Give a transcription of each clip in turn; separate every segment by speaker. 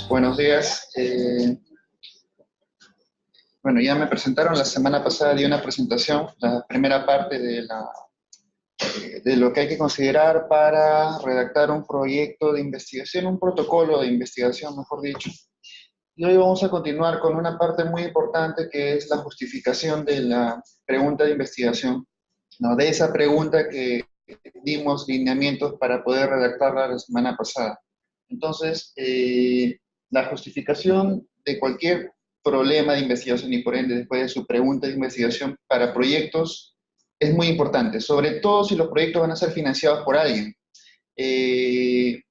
Speaker 1: Buenos días. Bueno, ya me presentaron la semana pasada, di una presentación, la primera parte de lo que hay que considerar para redactar un proyecto de investigación, un protocolo de investigación, mejor dicho. Y hoy vamos a continuar con una parte muy importante que es la justificación de la pregunta de investigación, ¿no? De esa pregunta que dimos lineamientos para poder redactarla la semana pasada. Entonces, la justificación de cualquier problema de investigación y por ende después de su pregunta de investigación para proyectos es muy importante, sobre todo si los proyectos van a ser financiados por alguien. Eh,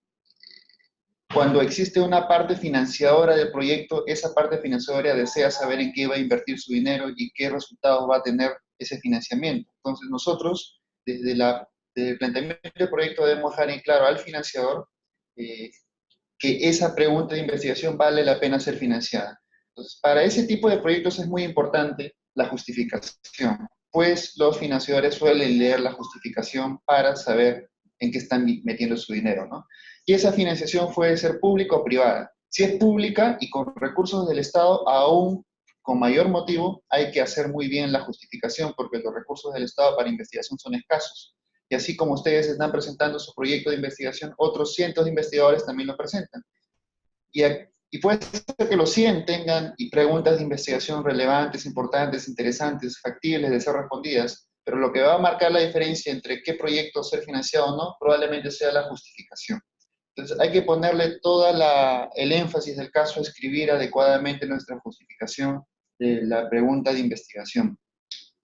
Speaker 1: Cuando existe una parte financiadora del proyecto, esa parte financiadora desea saber en qué va a invertir su dinero y qué resultados va a tener ese financiamiento. Entonces nosotros, desde el planteamiento del proyecto, debemos dejar en claro al financiador eh, que esa pregunta de investigación vale la pena ser financiada. Entonces, para ese tipo de proyectos es muy importante la justificación, pues los financiadores suelen leer la justificación para saber en qué están metiendo su dinero, ¿no? Y esa financiación puede ser pública o privada. Si es pública y con recursos del Estado, aún con mayor motivo hay que hacer muy bien la justificación porque los recursos del Estado para investigación son escasos. Y así como ustedes están presentando su proyecto de investigación, otros cientos de investigadores también lo presentan. Y, y puede ser que los 100 tengan preguntas de investigación relevantes, importantes, interesantes, factibles de ser respondidas, pero lo que va a marcar la diferencia entre qué proyecto ser financiado o no, probablemente sea la justificación. Entonces hay que ponerle todo el énfasis del caso a escribir adecuadamente nuestra justificación de la pregunta de investigación.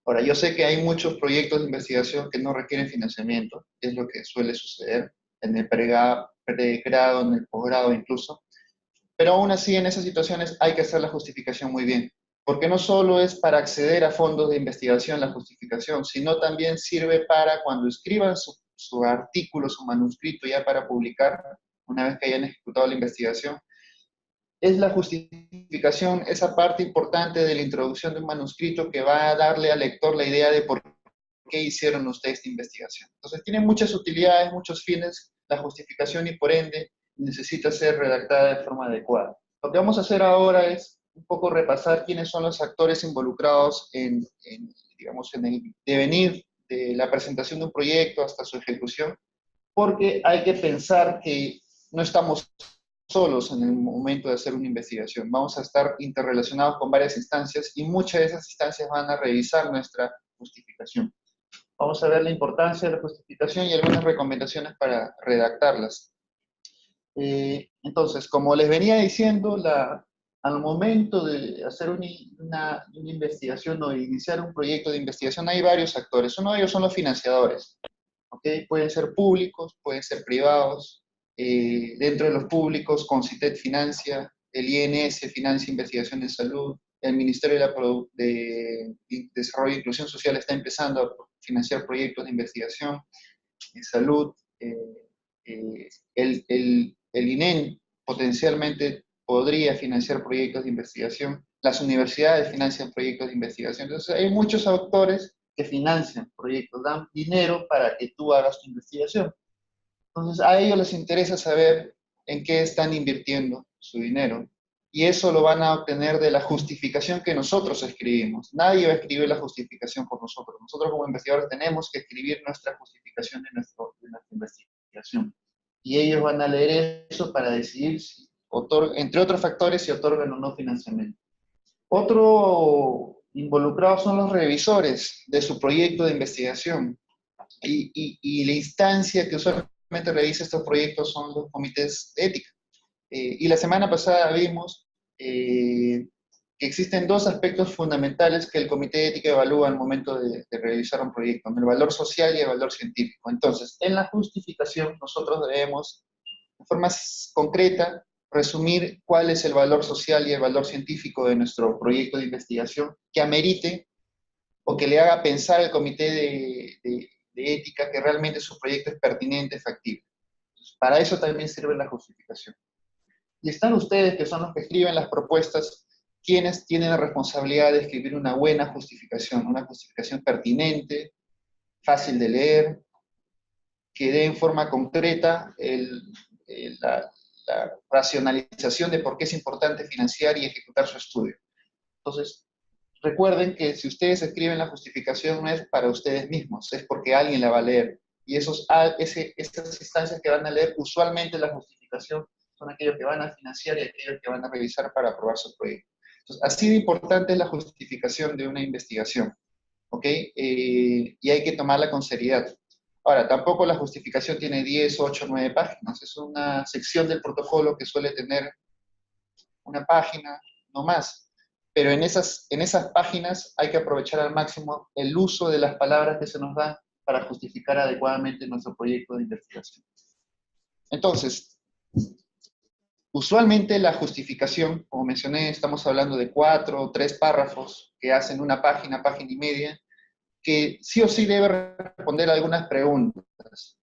Speaker 1: Ahora, yo sé que hay muchos proyectos de investigación que no requieren financiamiento, es lo que suele suceder en el pregrado, en el posgrado incluso, pero aún así en esas situaciones hay que hacer la justificación muy bien, porque no solo es para acceder a fondos de investigación la justificación, sino también sirve para cuando escriban su artículo, su manuscrito ya para publicar, una vez que hayan ejecutado la investigación, es la justificación, esa parte importante de la introducción de un manuscrito que va a darle al lector la idea de por qué hicieron ustedes esta investigación. Entonces tiene muchas utilidades, muchos fines, la justificación y por ende necesita ser redactada de forma adecuada. Lo que vamos a hacer ahora es un poco repasar quiénes son los actores involucrados digamos, en el devenir de la presentación de un proyecto hasta su ejecución, porque hay que pensar que no estamos solos en el momento de hacer una investigación. Vamos a estar interrelacionados con varias instancias y muchas de esas instancias van a revisar nuestra justificación. Vamos a ver la importancia de la justificación y algunas recomendaciones para redactarlas. Entonces, como les venía diciendo, al momento de hacer una investigación o de iniciar un proyecto de investigación hay varios actores. Uno de ellos son los financiadores. ¿Okay? Pueden ser públicos, pueden ser privados. Dentro de los públicos, CONCITEC financia, el INS financia investigación en salud, el Ministerio de Desarrollo e Inclusión Social está empezando a financiar proyectos de investigación en salud. El INEN potencialmente podría financiar proyectos de investigación. Las universidades financian proyectos de investigación. Entonces, hay muchos autores que financian proyectos, dan dinero para que tú hagas tu investigación. Entonces, a ellos les interesa saber en qué están invirtiendo su dinero. Y eso lo van a obtener de la justificación que nosotros escribimos. Nadie va a escribir la justificación por nosotros. Nosotros como investigadores tenemos que escribir nuestra justificación de nuestra investigación. Y ellos van a leer eso para decidir, si entre otros factores, si otorgan o no financiamiento. Otro involucrado son los revisores de su proyecto de investigación. Y la instancia que usualmente revisa estos proyectos son los comités de ética. Y la semana pasada vimos que existen dos aspectos fundamentales que el comité de ética evalúa al momento de revisar un proyecto, el valor social y el valor científico. Entonces, en la justificación nosotros debemos, de forma concreta, resumir cuál es el valor social y el valor científico de nuestro proyecto de investigación que amerite o que le haga pensar al comité de ética que realmente su proyecto es pertinente, factible. Entonces, para eso también sirve la justificación. Y están ustedes, que son los que escriben las propuestas, quienes tienen la responsabilidad de escribir una buena justificación, una justificación pertinente, fácil de leer, que dé en forma concreta la racionalización de por qué es importante financiar y ejecutar su estudio. Entonces, recuerden que si ustedes escriben la justificación no es para ustedes mismos, es porque alguien la va a leer. Y esas instancias que van a leer, usualmente la justificación son aquellos que van a financiar y aquellos que van a revisar para aprobar su proyecto. Entonces, así de importante es la justificación de una investigación, ¿ok? Y hay que tomarla con seriedad. Ahora, tampoco la justificación tiene 10, 8, 9 páginas. Es una sección del protocolo que suele tener una página, no más. Pero en esas páginas hay que aprovechar al máximo el uso de las palabras que se nos dan para justificar adecuadamente nuestro proyecto de investigación. Entonces, usualmente la justificación, como mencioné, estamos hablando de 4 o 3 párrafos que hacen una página, página y media, que sí o sí debe responder algunas preguntas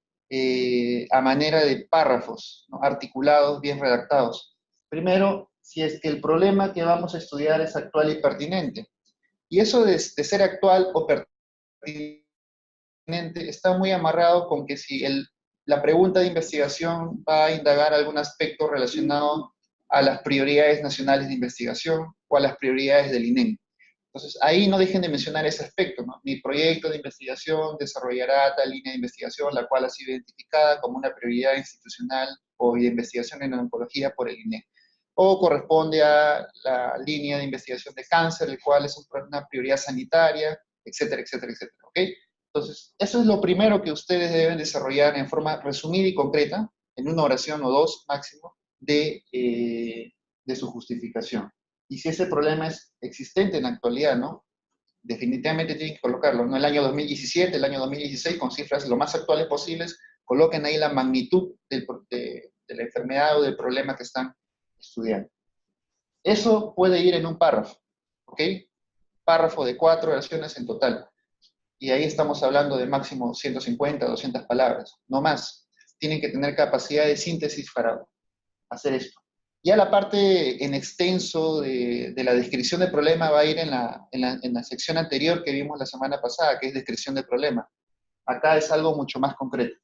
Speaker 1: a manera de párrafos, ¿no? Articulados, bien redactados. Primero, si es que el problema que vamos a estudiar es actual y pertinente. Y eso de ser actual o pertinente está muy amarrado con que si la pregunta de investigación va a indagar algún aspecto relacionado a las prioridades nacionales de investigación o a las prioridades del INEM. Entonces, ahí no dejen de mencionar ese aspecto, ¿no? Mi proyecto de investigación desarrollará tal línea de investigación, la cual ha sido identificada como una prioridad institucional o de investigación en oncología por el INEM. O corresponde a la línea de investigación de cáncer, el cual es una prioridad sanitaria, etcétera, etcétera, etcétera, ¿ok? Entonces, eso es lo primero que ustedes deben desarrollar en forma resumida y concreta, en una oración o dos máximo, de su justificación. Y si ese problema es existente en la actualidad, ¿no? Definitivamente tienen que colocarlo, ¿no? El año 2017, el año 2016, con cifras lo más actuales posibles, coloquen ahí la magnitud de la enfermedad o del problema que están estudiando. Eso puede ir en un párrafo, ¿ok? Párrafo de 4 oraciones en total. Y ahí estamos hablando de máximo 150, 200 palabras, no más. Tienen que tener capacidad de síntesis para hacer esto. Ya la parte en extenso de la descripción del problema va a ir en la sección anterior que vimos la semana pasada, que es descripción del problema. Acá es algo mucho más concreto.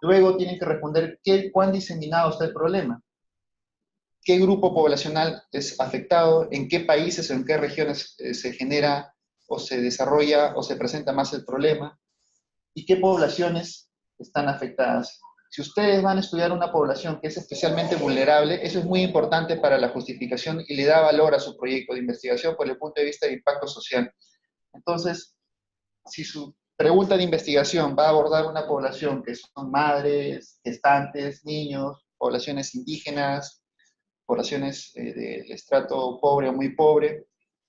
Speaker 1: Luego tienen que responder cuán diseminado está el problema, qué grupo poblacional es afectado, en qué países o en qué regiones se genera o se desarrolla o se presenta más el problema, y qué poblaciones están afectadas. Si ustedes van a estudiar una población que es especialmente vulnerable, eso es muy importante para la justificación y le da valor a su proyecto de investigación por el punto de vista de impacto social. Entonces, si su pregunta de investigación va a abordar una población que son madres, gestantes, niños, poblaciones indígenas, poblaciones del estrato pobre o muy pobre,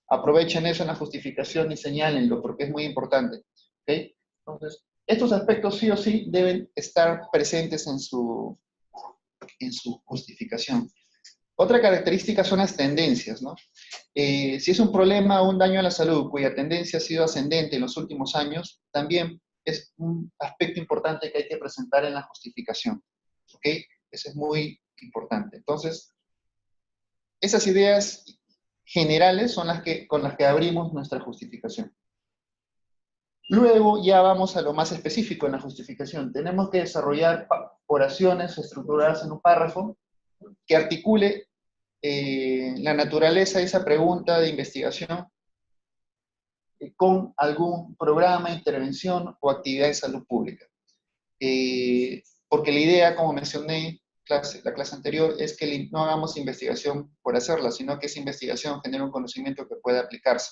Speaker 1: aprovechen eso en la justificación y señálenlo porque es muy importante. ¿Okay? Entonces, estos aspectos sí o sí deben estar presentes en su justificación. Otra característica son las tendencias, ¿no? Si es un problema o un daño a la salud cuya tendencia ha sido ascendente en los últimos años, también es un aspecto importante que hay que presentar en la justificación. ¿Ok? Eso es muy importante. Entonces, esas ideas generales son con las que abrimos nuestra justificación. Luego ya vamos a lo más específico en la justificación. Tenemos que desarrollar oraciones estructuradas en un párrafo que articule la naturaleza de esa pregunta de investigación con algún programa, intervención o actividad de salud pública. Porque la idea, como mencioné la clase anterior, es que no hagamos investigación por hacerla, sino que esa investigación genere un conocimiento que pueda aplicarse.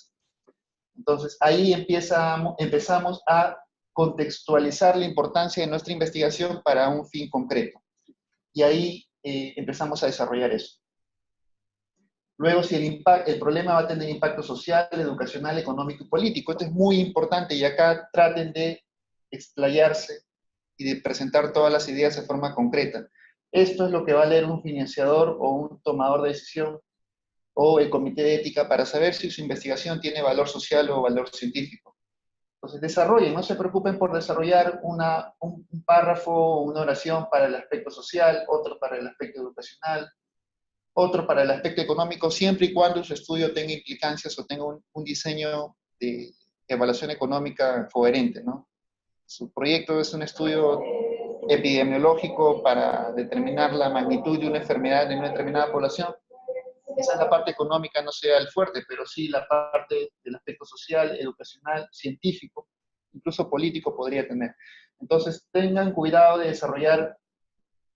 Speaker 1: Entonces, ahí empezamos a contextualizar la importancia de nuestra investigación para un fin concreto. Y ahí empezamos a desarrollar eso. Luego, si el problema va a tener impacto social, educacional, económico y político. Esto es muy importante y acá traten de explayarse y de presentar todas las ideas de forma concreta. Esto es lo que va a leer un financiador o un tomador de decisión o el comité de ética para saber si su investigación tiene valor social o valor científico. Entonces, desarrollen, no se preocupen por desarrollar un párrafo o una oración para el aspecto social, otro para el aspecto educacional, otro para el aspecto económico, siempre y cuando su estudio tenga implicancias o tenga un diseño de evaluación económica coherente, ¿no? Su proyecto es un estudio epidemiológico para determinar la magnitud de una enfermedad en una determinada población. Quizás la parte económica no sea el fuerte, pero sí la parte del aspecto social, educacional, científico, incluso político podría tener. Entonces, tengan cuidado de desarrollar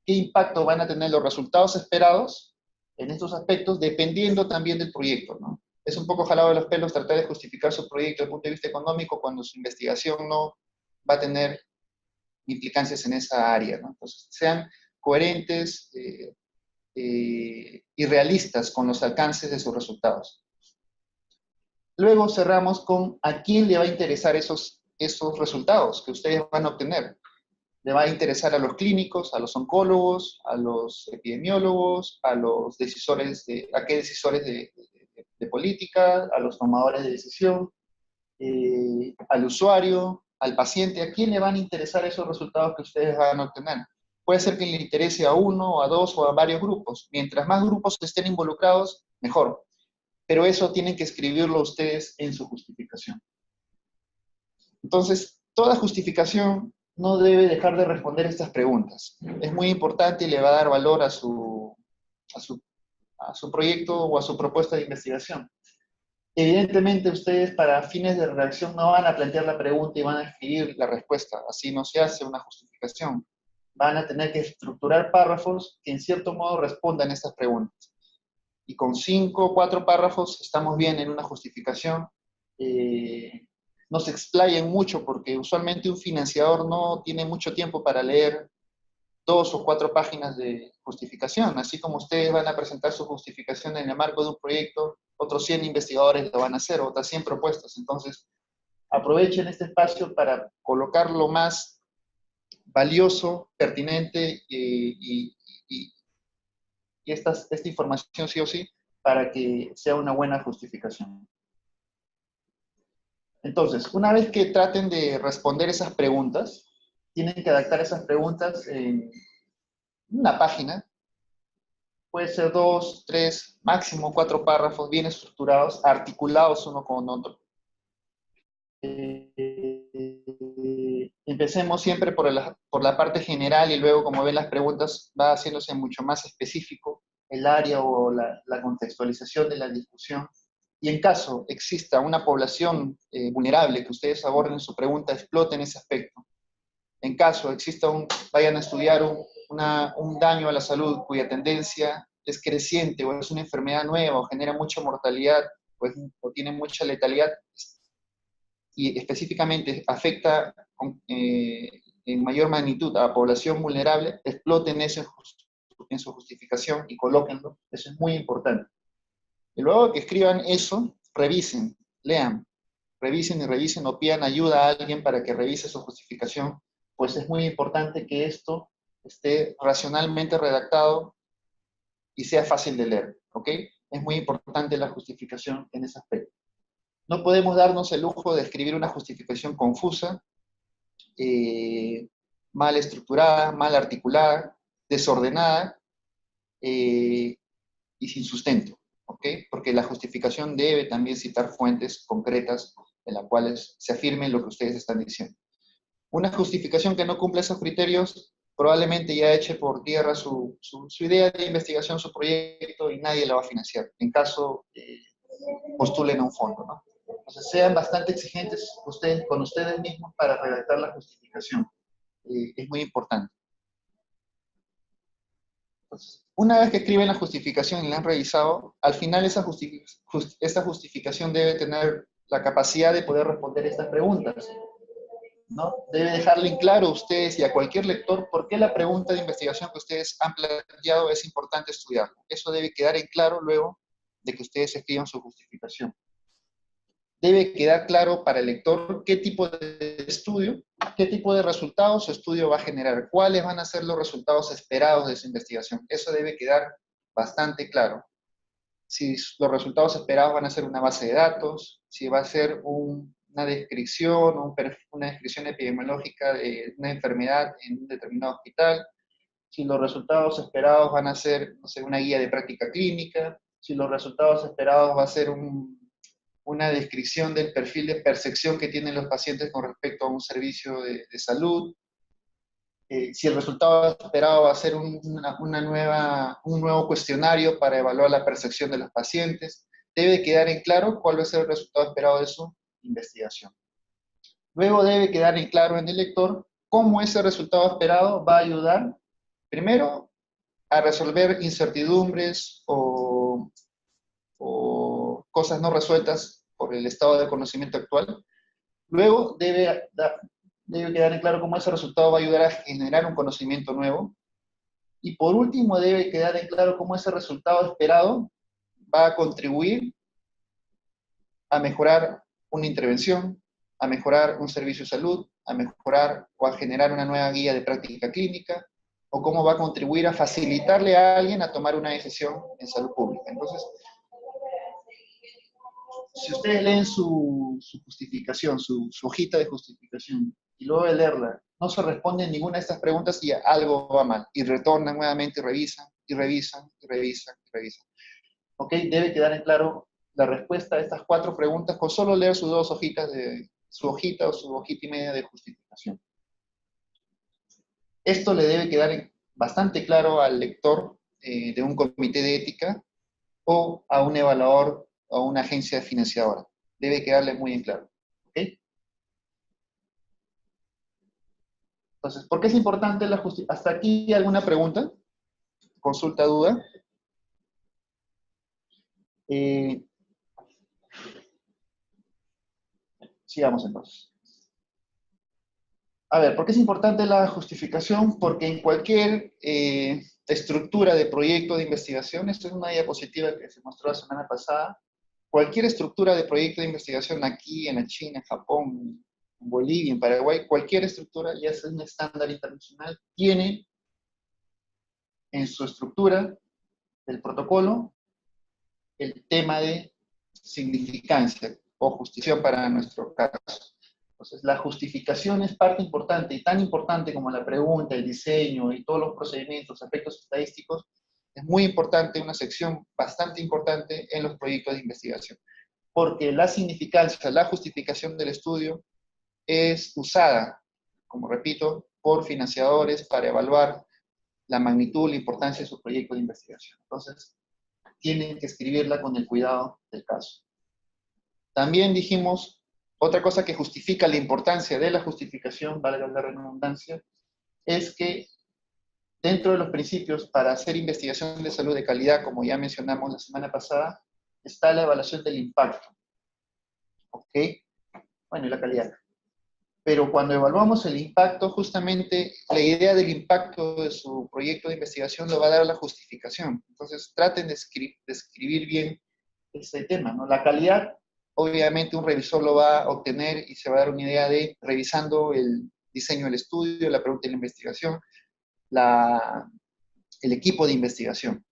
Speaker 1: qué impacto van a tener los resultados esperados en estos aspectos, dependiendo también del proyecto, ¿no? Es un poco jalado de los pelos tratar de justificar su proyecto desde el punto de vista económico cuando su investigación no va a tener implicancias en esa área, ¿no? Entonces, sean coherentes y realistas con los alcances de sus resultados. Luego cerramos con a quién le va a interesar esos resultados que ustedes van a obtener. Le va a interesar a los clínicos, a los oncólogos, a los epidemiólogos, a los decisores a qué decisores de política, a los tomadores de decisión, al usuario, al paciente. ¿A quién le van a interesar esos resultados que ustedes van a obtener? Puede ser que le interese a uno, a dos o a varios grupos. Mientras más grupos estén involucrados, mejor. Pero eso tienen que escribirlo ustedes en su justificación. Entonces, toda justificación no debe dejar de responder estas preguntas. Es muy importante y le va a dar valor a su proyecto o a su propuesta de investigación. Evidentemente, ustedes para fines de redacción no van a plantear la pregunta y van a escribir la respuesta. Así no se hace una justificación. Van a tener que estructurar párrafos que en cierto modo respondan a estas preguntas. Y con 5 o 4 párrafos estamos bien en una justificación. No se explayen mucho porque usualmente un financiador no tiene mucho tiempo para leer 2 o 4 páginas de justificación. Así como ustedes van a presentar su justificación en el marco de un proyecto, otros 100 investigadores lo van a hacer, otras 100 propuestas. Entonces, aprovechen este espacio para colocar lo más valioso, pertinente y esta información sí o sí para que sea una buena justificación. Entonces, una vez que traten de responder esas preguntas, tienen que adaptar esas preguntas en una página. Puede ser 2, 3, máximo 4 párrafos bien estructurados, articulados uno con otro. Empecemos siempre por la parte general y luego, como ven, las preguntas va haciéndose mucho más específico el área o la contextualización de la discusión. Y en caso exista una población vulnerable que ustedes aborden en su pregunta, exploten ese aspecto. En caso exista vayan a estudiar un daño a la salud cuya tendencia es creciente o es una enfermedad nueva o genera mucha mortalidad o tiene mucha letalidad y específicamente afecta en mayor magnitud a la población vulnerable, exploten eso en su justificación y colóquenlo. Eso es muy importante. Y luego que escriban eso, revisen, lean, revisen y revisen o pidan ayuda a alguien para que revise su justificación, pues es muy importante que esto esté racionalmente redactado y sea fácil de leer, ¿ok? Es muy importante la justificación en ese aspecto. No podemos darnos el lujo de escribir una justificación confusa, mal estructurada, mal articulada, desordenada y sin sustento, ¿ok? Porque la justificación debe también citar fuentes concretas en las cuales se afirme lo que ustedes están diciendo. Una justificación que no cumple esos criterios probablemente ya eche por tierra su idea de investigación, su proyecto, y nadie la va a financiar, en caso postulen a un fondo, ¿no? Entonces sean bastante exigentes ustedes con ustedes mismos para redactar la justificación. Es muy importante. Entonces, una vez que escriben la justificación y la han revisado, al final esa justificación debe tener la capacidad de poder responder estas preguntas, ¿no? Debe dejarle en claro a ustedes y a cualquier lector por qué la pregunta de investigación que ustedes han planteado es importante estudiar. Eso debe quedar en claro luego de que ustedes escriban su justificación. Debe quedar claro para el lector qué tipo de estudio, qué tipo de resultados su estudio va a generar, cuáles van a ser los resultados esperados de su investigación. Eso debe quedar bastante claro. Si los resultados esperados van a ser una base de datos, si va a ser una descripción, una descripción epidemiológica de una enfermedad en un determinado hospital, si los resultados esperados van a ser, no sé, una guía de práctica clínica, si los resultados esperados va a ser una descripción del perfil de percepción que tienen los pacientes con respecto a un servicio de salud. si el resultado esperado va a ser un nuevo cuestionario para evaluar la percepción de los pacientes, debe quedar en claro cuál va a ser el resultado esperado de su investigación. Luego debe quedar en claro en el lector cómo ese resultado esperado va a ayudar, primero, a resolver incertidumbres o cosas no resueltas por el estado de conocimiento actual. Luego debe quedar en claro cómo ese resultado va a ayudar a generar un conocimiento nuevo. Y por último, debe quedar en claro cómo ese resultado esperado va a contribuir a mejorar una intervención, a mejorar un servicio de salud, a mejorar o a generar una nueva guía de práctica clínica, o cómo va a contribuir a facilitarle a alguien a tomar una decisión en salud pública. Entonces, si ustedes leen su justificación, su hojita de justificación, y luego de leerla, no se responde ninguna de estas preguntas y algo va mal, y retornan nuevamente y revisan, y revisan, y revisan, y revisan. ¿Ok? Debe quedar en claro la respuesta a estas 4 preguntas con solo leer sus 2 hojitas su hojita o su hojita y media de justificación. Esto le debe quedar bastante claro al lector de un comité de ética o a un evaluador o a una agencia financiadora. Debe quedarle muy en claro. ¿Ok? Entonces, ¿por qué es importante la justificación? ¿Hasta aquí alguna pregunta? ¿Consulta, duda? Sigamos entonces. A ver, ¿por qué es importante la justificación? Porque en cualquier estructura de proyecto de investigación, esto es una diapositiva que se mostró la semana pasada, cualquier estructura de proyecto de investigación aquí, en la China, en Japón, en Bolivia, en Paraguay, cualquier estructura, ya sea un estándar internacional, tiene en su estructura del protocolo el tema de significancia o justificación para nuestro caso. Entonces, la justificación es parte importante y tan importante como la pregunta, el diseño y todos los procedimientos, aspectos estadísticos. Es muy importante, una sección bastante importante en los proyectos de investigación, porque la significancia, la justificación del estudio es usada, como repito, por financiadores para evaluar la magnitud, la importancia de su proyecto de investigación. Entonces, tienen que escribirla con el cuidado del caso. También dijimos, otra cosa que justifica la importancia de la justificación, valga la redundancia, es que dentro de los principios para hacer investigación de salud de calidad, como ya mencionamos la semana pasada, está la evaluación del impacto. ¿Ok? Bueno, y la calidad. Pero cuando evaluamos el impacto, justamente la idea del impacto de su proyecto de investigación lo va a dar la justificación. Entonces, traten de escribir bien este tema, ¿no? La calidad, obviamente un revisor lo va a obtener y se va a dar una idea de revisando el diseño del estudio, la pregunta de la investigación, el equipo de investigación.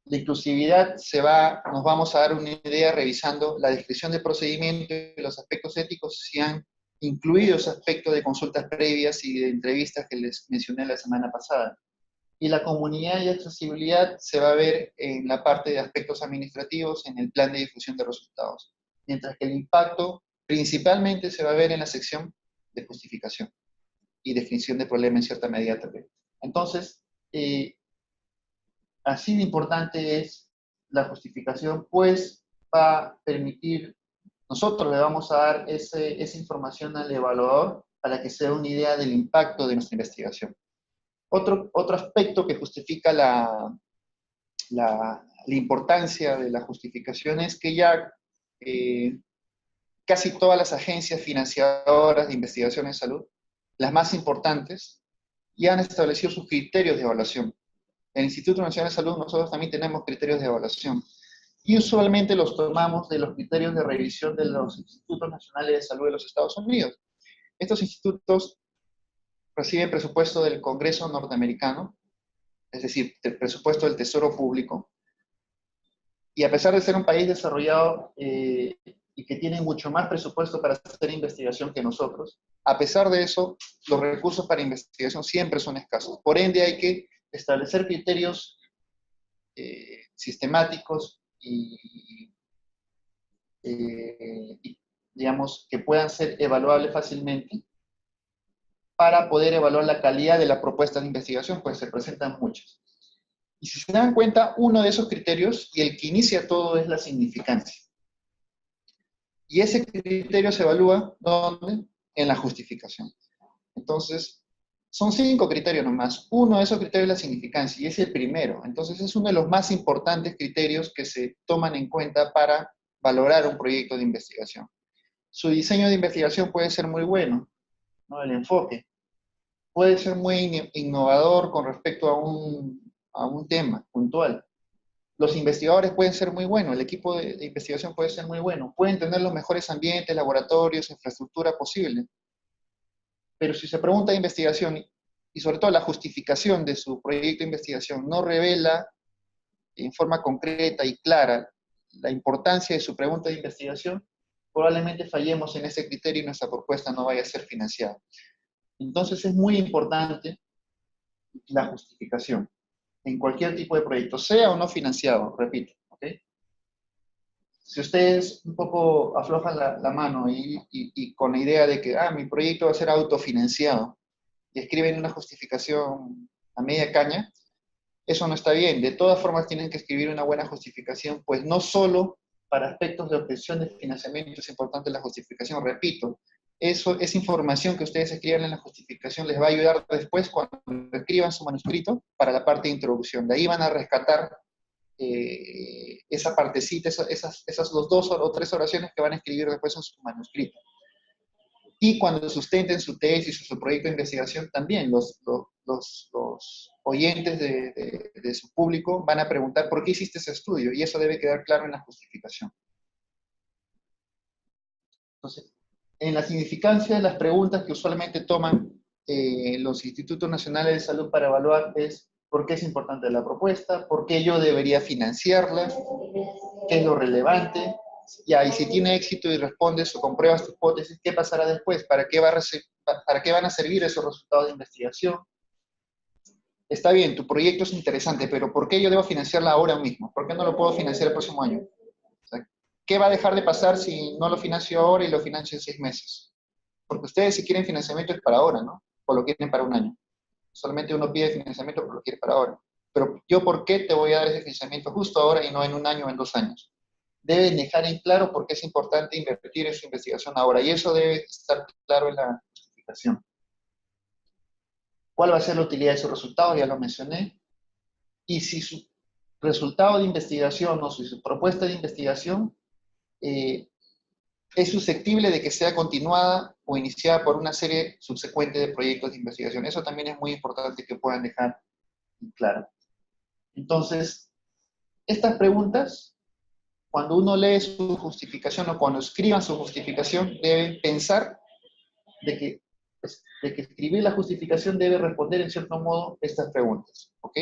Speaker 1: La inclusividad nos vamos a dar una idea revisando la descripción de procedimiento y los aspectos éticos, si han incluido ese aspecto de consultas previas y de entrevistas que les mencioné la semana pasada. Y la comunidad y accesibilidad se va a ver en la parte de aspectos administrativos, en el plan de difusión de resultados. Mientras que el impacto principalmente se va a ver en la sección de justificación y definición de problema en cierta medida también. Entonces, así de importante es la justificación, pues va a permitir, nosotros le vamos a dar esa información al evaluador para que se dé una idea del impacto de nuestra investigación. Otro aspecto que justifica la importancia de la justificación es que ya casi todas las agencias financiadoras de investigación en salud, las más importantes, ya han establecido sus criterios de evaluación. En el Instituto Nacional de Salud nosotros también tenemos criterios de evaluación y usualmente los tomamos de los criterios de revisión de los Institutos Nacionales de Salud de los Estados Unidos. Estos institutos reciben presupuesto del Congreso norteamericano, es decir, el presupuesto del Tesoro Público, y a pesar de ser un país desarrollado y que tiene mucho más presupuesto para hacer investigación que nosotros, a pesar de eso, los recursos para investigación siempre son escasos. Por ende, hay que establecer criterios sistemáticos y, digamos, que puedan ser evaluables fácilmente para poder evaluar la calidad de la propuesta de investigación, pues se presentan muchas. Y si se dan cuenta, uno de esos criterios, y el que inicia todo, es la significancia. Y ese criterio se evalúa, ¿dónde? En la justificación. Entonces, son 5 criterios nomás. Uno de esos criterios es la significancia, y es el primero. Entonces, es uno de los más importantes criterios que se toman en cuenta para valorar un proyecto de investigación. Su diseño de investigación puede ser muy bueno, ¿no? El enfoque. Puede ser muy innovador con respecto a un tema puntual. Los investigadores pueden ser muy buenos, el equipo de investigación puede ser muy bueno, pueden tener los mejores ambientes, laboratorios, infraestructura posible. Pero si se pregunta de investigación, y sobre todo la justificación de su proyecto de investigación, no revela en forma concreta y clara la importancia de su pregunta de investigación, probablemente fallemos en ese criterio y nuestra propuesta no vaya a ser financiada. Entonces es muy importante la justificación en cualquier tipo de proyecto, sea o no financiado, repito, ¿ok? Si ustedes un poco aflojan la mano y con la idea de que, mi proyecto va a ser autofinanciado, y escriben una justificación a media caña, eso no está bien. De todas formas tienen que escribir una buena justificación, pues no solo para aspectos de obtención de financiamiento es importante la justificación, repito, esa información que ustedes escriban en la justificación les va a ayudar después cuando escriban su manuscrito para la parte de introducción. De ahí van a rescatar esa partecita, esas los 2 o 3 oraciones que van a escribir después en su manuscrito. Y cuando sustenten su tesis o su proyecto de investigación, también los oyentes de su público van a preguntar ¿por qué hiciste ese estudio? Y eso debe quedar claro en la justificación. Entonces, en la significancia de las preguntas que usualmente toman los institutos nacionales de salud para evaluar es ¿por qué es importante la propuesta? ¿Por qué yo debería financiarla? ¿Qué es lo relevante? Ya, y si tiene éxito y respondes o compruebas tu hipótesis, ¿qué pasará después? ¿Para qué van a servir esos resultados de investigación? Está bien, tu proyecto es interesante, pero ¿por qué yo debo financiarla ahora mismo? ¿Por qué no lo puedo financiar el próximo año? O sea, ¿qué va a dejar de pasar si no lo financio ahora y lo financio en 6 meses? Porque ustedes si quieren financiamiento es para ahora, ¿no? O lo quieren para un año. Solamente uno pide financiamiento porque lo quiere para ahora. Pero yo, ¿por qué te voy a dar ese financiamiento justo ahora y no en un año o en 2 años? Deben dejar en claro por qué es importante invertir en su investigación ahora. Y eso debe estar claro en la justificación. ¿Cuál va a ser la utilidad de sus resultados? Ya lo mencioné. Y si su resultado de investigación o su propuesta de investigación es susceptible de que sea continuada o iniciada por una serie subsecuente de proyectos de investigación. Eso también es muy importante que puedan dejar claro. Entonces, estas preguntas, cuando uno lee su justificación o cuando escriban su justificación, deben pensar de que escribir la justificación debe responder en cierto modo estas preguntas, ¿ok?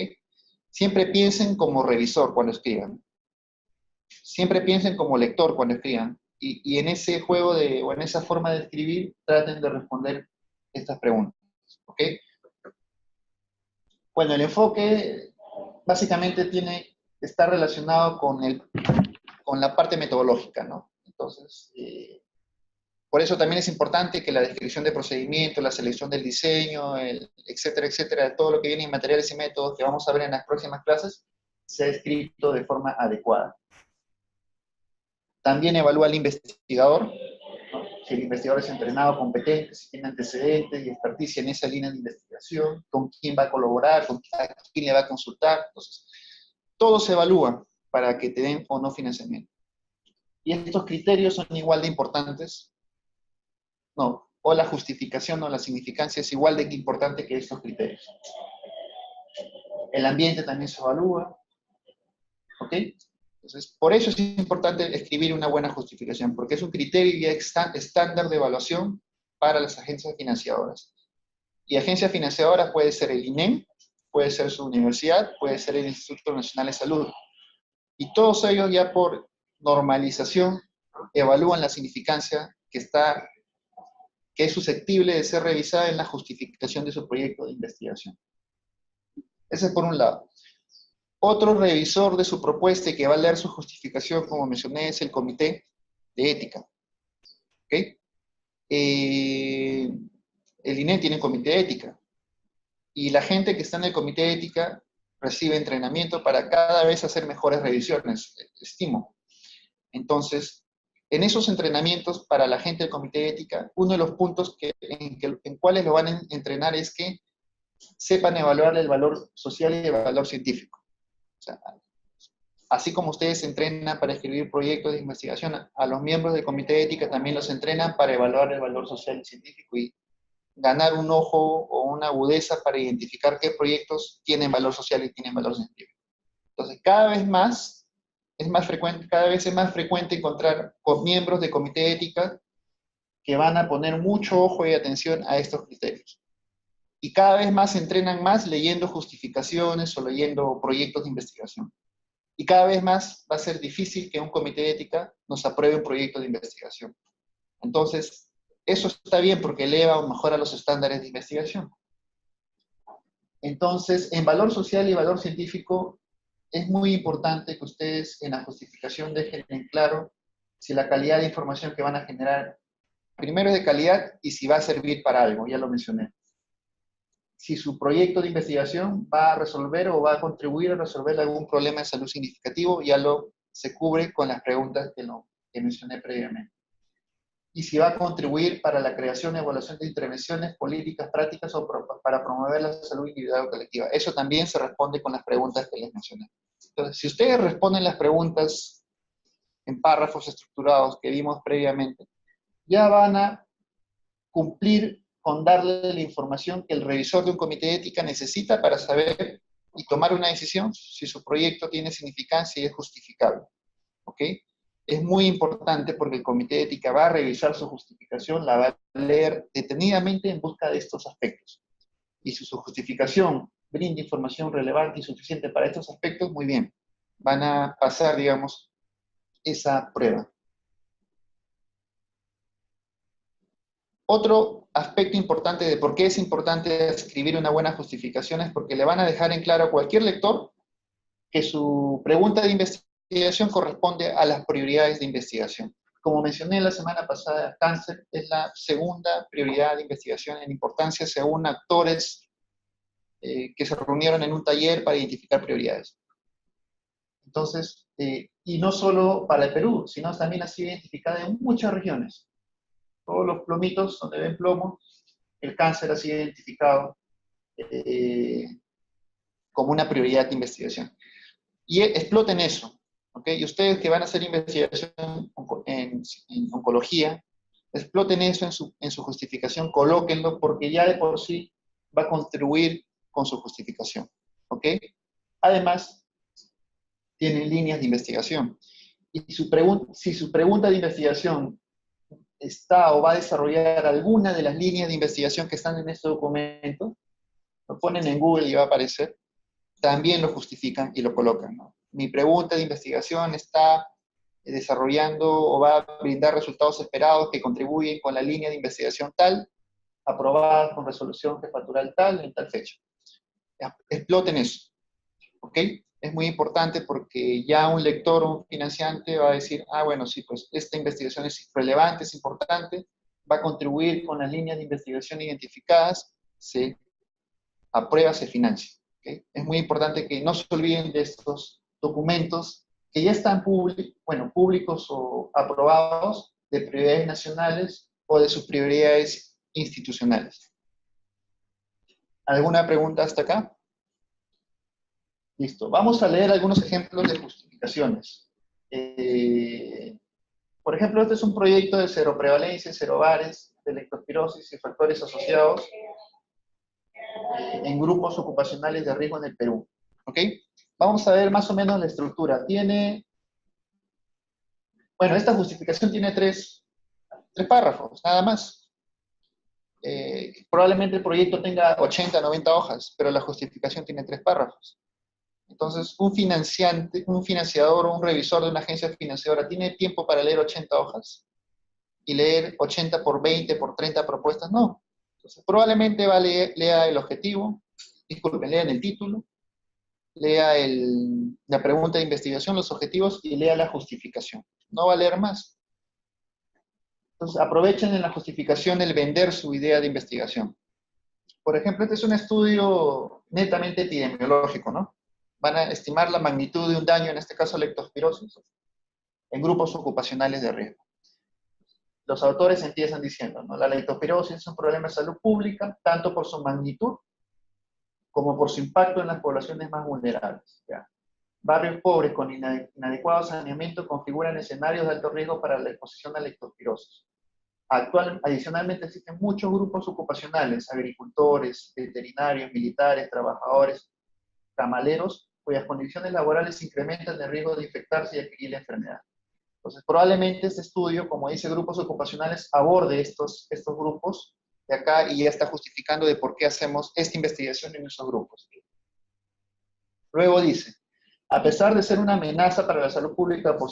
Speaker 1: Siempre piensen como revisor cuando escriban. Siempre piensen como lector cuando escriban. Y en ese juego o en esa forma de escribir, traten de responder estas preguntas, ¿ok? Bueno, el enfoque básicamente está relacionado con la parte metodológica, ¿no? Entonces, por eso también es importante que la descripción de procedimiento, la selección del diseño, etcétera, etcétera, todo lo que viene en materiales y métodos que vamos a ver en las próximas clases, sea escrito de forma adecuada. También evalúa al investigador, ¿no? Si el investigador es entrenado, competente, si tiene antecedentes y experticia en esa línea de investigación, con quién va a colaborar, a quién le va a consultar. Entonces, todo se evalúa para que te den o no financiamiento. Y estos criterios son igual de importantes, no, o la justificación o la significancia es igual de importante que estos criterios. El ambiente también se evalúa, ¿ok? Entonces, por eso es importante escribir una buena justificación, porque es un criterio estándar de evaluación para las agencias financiadoras. Y agencias financiadoras puede ser el INEM, puede ser su universidad, puede ser el Instituto Nacional de Salud. Y todos ellos ya por normalización evalúan la significancia que es susceptible de ser revisada en la justificación de su proyecto de investigación. Ese es por un lado. Otro revisor de su propuesta y que va a leer su justificación, como mencioné, es el Comité de Ética. ¿Ok? el INE tiene comité de ética, y la gente que está en el comité de ética recibe entrenamiento para cada vez hacer mejores revisiones, estimo. Entonces, en esos entrenamientos para la gente del comité de ética, uno de los puntos en cuales lo van a entrenar es que sepan evaluar el valor social y el valor científico. O sea, así como ustedes se entrenan para escribir proyectos de investigación, a los miembros del comité de ética también los entrenan para evaluar el valor social y científico y ganar un ojo o una agudeza para identificar qué proyectos tienen valor social y tienen valor científico. Entonces, cada vez es más frecuente encontrar con miembros de comité de ética que van a poner mucho ojo y atención a estos criterios. Y cada vez más se entrenan más leyendo justificaciones o leyendo proyectos de investigación. Y cada vez más va a ser difícil que un comité de ética nos apruebe un proyecto de investigación. Entonces, eso está bien porque eleva o mejora los estándares de investigación. Entonces, en valor social y valor científico, es muy importante que ustedes en la justificación dejen en claro si la calidad de información que van a generar, primero es de calidad y si va a servir para algo, ya lo mencioné. Si su proyecto de investigación va a resolver o va a contribuir a resolver algún problema de salud significativo, ya se cubre con las preguntas que mencioné previamente. Y si va a contribuir para la creación y evaluación de intervenciones, políticas, prácticas o para promover la salud individual o colectiva. Eso también se responde con las preguntas que les mencioné. Entonces, si ustedes responden las preguntas en párrafos estructurados que vimos previamente, ya van a cumplir con darle la información que el revisor de un comité de ética necesita para saber y tomar una decisión si su proyecto tiene significancia y es justificable. ¿Ok? Es muy importante porque el comité de ética va a revisar su justificación, la va a leer detenidamente en busca de estos aspectos. Y si su justificación brinda información relevante y suficiente para estos aspectos, muy bien. Van a pasar, digamos, esa prueba. Otro aspecto importante de por qué es importante escribir una buena justificación es porque le van a dejar en claro a cualquier lector que su pregunta de investigación corresponde a las prioridades de investigación. Como mencioné la semana pasada, cáncer es la segunda prioridad de investigación en importancia según actores que se reunieron en un taller para identificar prioridades. Entonces, y no solo para el Perú, sino también ha sido identificada en muchas regiones. Todos los plomitos donde ven plomo, el cáncer ha sido identificado como una prioridad de investigación. Y exploten eso, ¿ok? Y ustedes que van a hacer investigación en oncología, exploten eso en su justificación, colóquenlo, porque ya de por sí va a contribuir con su justificación, ¿ok? Además, tienen líneas de investigación. Y si su pregunta de investigación está o va a desarrollar alguna de las líneas de investigación que están en este documento, lo ponen en Google y va a aparecer, también lo justifican y lo colocan, ¿no? Mi pregunta de investigación está desarrollando o va a brindar resultados esperados que contribuyen con la línea de investigación tal, aprobada con resolución jefatural tal, en tal fecha. Exploten eso, ¿ok? Es muy importante porque ya un lector o un financiante va a decir, ah, bueno, sí, pues esta investigación es relevante, es importante, va a contribuir con las líneas de investigación identificadas, se aprueba, se financia. ¿Okay? Es muy importante que no se olviden de estos documentos que ya están públicos o aprobados de prioridades nacionales o de sus prioridades institucionales. ¿Alguna pregunta hasta acá? Listo. Vamos a leer algunos ejemplos de justificaciones. Por ejemplo, este es un proyecto de cero prevalencia, cero bares, de leptospirosis y factores asociados en grupos ocupacionales de riesgo en el Perú. ¿Ok? Vamos a ver más o menos la estructura. Esta justificación tiene tres párrafos, nada más. Probablemente el proyecto tenga 80, 90 hojas, pero la justificación tiene 3 párrafos. Entonces, un financiador o un revisor de una agencia financiadora tiene tiempo para leer 80 hojas y leer 80 por 20, por 30 propuestas, no. Entonces, probablemente lea el objetivo, lean el título, lea la pregunta de investigación, los objetivos y lea la justificación. No va a leer más. Entonces, aprovechen en la justificación el vender su idea de investigación. Por ejemplo, este es un estudio netamente epidemiológico, ¿no? Van a estimar la magnitud de un daño, en este caso leptospirosis, en grupos ocupacionales de riesgo. Los autores empiezan diciendo, ¿no? La leptospirosis es un problema de salud pública, tanto por su magnitud como por su impacto en las poblaciones más vulnerables. ¿Ya? Barrios pobres con inadecuado saneamiento configuran escenarios de alto riesgo para la exposición a leptospirosis. Adicionalmente existen muchos grupos ocupacionales, agricultores, veterinarios, militares, trabajadores, camaleros, cuyas condiciones laborales incrementan el riesgo de infectarse y adquirir la enfermedad. Entonces, probablemente este estudio, como dice grupos ocupacionales, aborde estos grupos de acá y ya está justificando de por qué hacemos esta investigación en esos grupos. Luego dice, a pesar de ser una amenaza para la salud pública por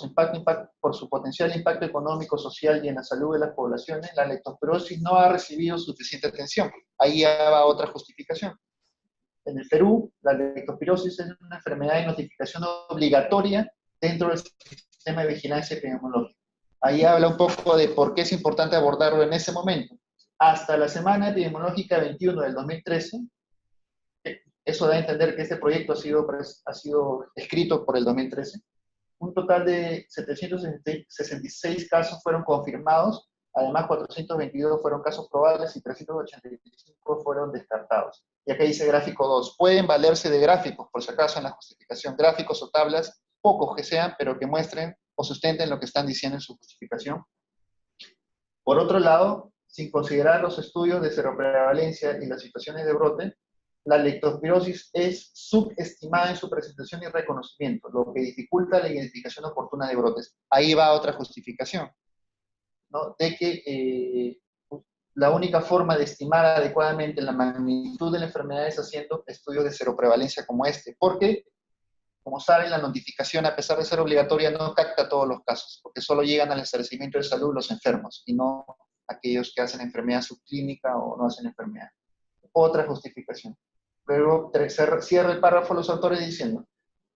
Speaker 1: por su potencial impacto económico, social y en la salud de las poblaciones, la leptospirosis no ha recibido suficiente atención. Ahí ya va otra justificación. En el Perú, la leptospirosis es una enfermedad de notificación obligatoria dentro del sistema de vigilancia epidemiológica. Ahí habla un poco de por qué es importante abordarlo en ese momento. Hasta la semana epidemiológica 21 del 2013, eso da a entender que este proyecto ha sido escrito por el 2013, un total de 766 casos fueron confirmados, además 422 fueron casos probables y 385 fueron descartados. Y acá dice gráfico 2. Pueden valerse de gráficos, por si acaso, en la justificación. Gráficos o tablas, pocos que sean, pero que muestren o sustenten lo que están diciendo en su justificación. Por otro lado, sin considerar los estudios de seroprevalencia y las situaciones de brote, la leptospirosis es subestimada en su presentación y reconocimiento, lo que dificulta la identificación oportuna de brotes. Ahí va otra justificación, ¿no? De que la única forma de estimar adecuadamente la magnitud de la enfermedad es haciendo estudios de seroprevalencia como este, porque, como saben, la notificación, a pesar de ser obligatoria, no capta todos los casos, porque solo llegan al establecimiento de salud los enfermos, y no aquellos que hacen enfermedad subclínica o no hacen enfermedad. Otra justificación. Luego cierra el párrafo los autores diciendo,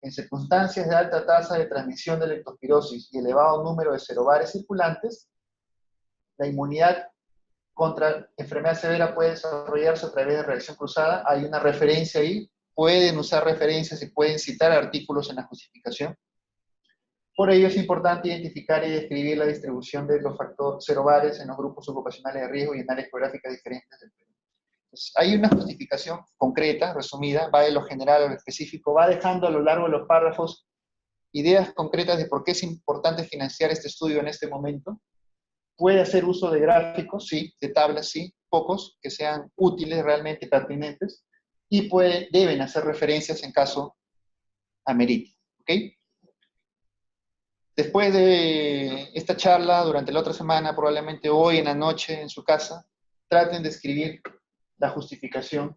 Speaker 1: en circunstancias de alta tasa de transmisión de leptospirosis y elevado número de serobares circulantes, la inmunidad contra enfermedad severa puede desarrollarse a través de reacción cruzada. Hay una referencia ahí, pueden usar referencias y pueden citar artículos en la justificación. Por ello es importante identificar y describir la distribución de los factores serobares en los grupos ocupacionales de riesgo y en áreas geográficas diferentes del Perú. Entonces, hay una justificación concreta, resumida, va de lo general a lo específico, va dejando a lo largo de los párrafos ideas concretas de por qué es importante financiar este estudio en este momento. Puede hacer uso de gráficos, sí, de tablas, sí, pocos, que sean útiles, realmente pertinentes, y deben hacer referencias en caso amerite, ¿ok? Después de esta charla, durante la otra semana, probablemente hoy en la noche en su casa, traten de escribir la justificación.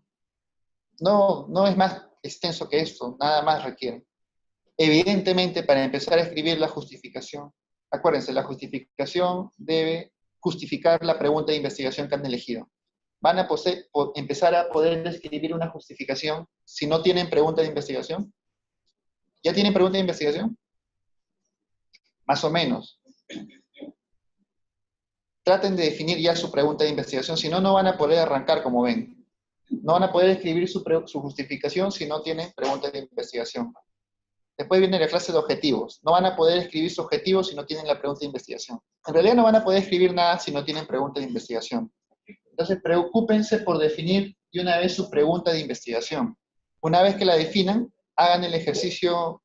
Speaker 1: No es más extenso que esto, nada más requiere. Evidentemente, para empezar a escribir la justificación, acuérdense, la justificación debe justificar la pregunta de investigación que han elegido. Van a empezar a poder escribir una justificación si no tienen pregunta de investigación. ¿Ya tienen pregunta de investigación? Más o menos. Traten de definir ya su pregunta de investigación, si no, no van a poder arrancar como ven. No van a poder escribir su justificación si no tienen pregunta de investigación. Después viene la clase de objetivos. No van a poder escribir su objetivo si no tienen la pregunta de investigación. En realidad no van a poder escribir nada si no tienen pregunta de investigación. Entonces, preocúpense por definir de una vez su pregunta de investigación. Una vez que la definan, hagan el ejercicio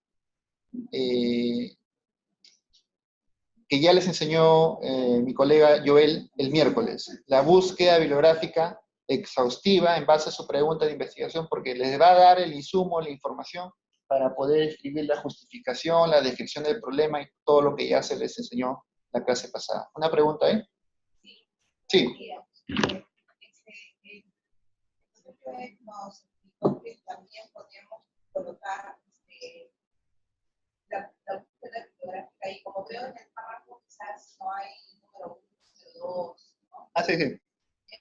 Speaker 1: que ya les enseñó mi colega Joel el miércoles. La búsqueda bibliográfica exhaustiva en base a su pregunta de investigación, porque les va a dar el insumo, la información, para poder escribir la justificación, la descripción del problema y todo lo que ya se les enseñó la clase pasada. ¿Una pregunta ahí? Sí.
Speaker 2: También podemos colocar la búsqueda bibliográfica y como veo en el párrafo quizás no hay número 1, número 2, ¿no?
Speaker 1: Ah, sí, sí.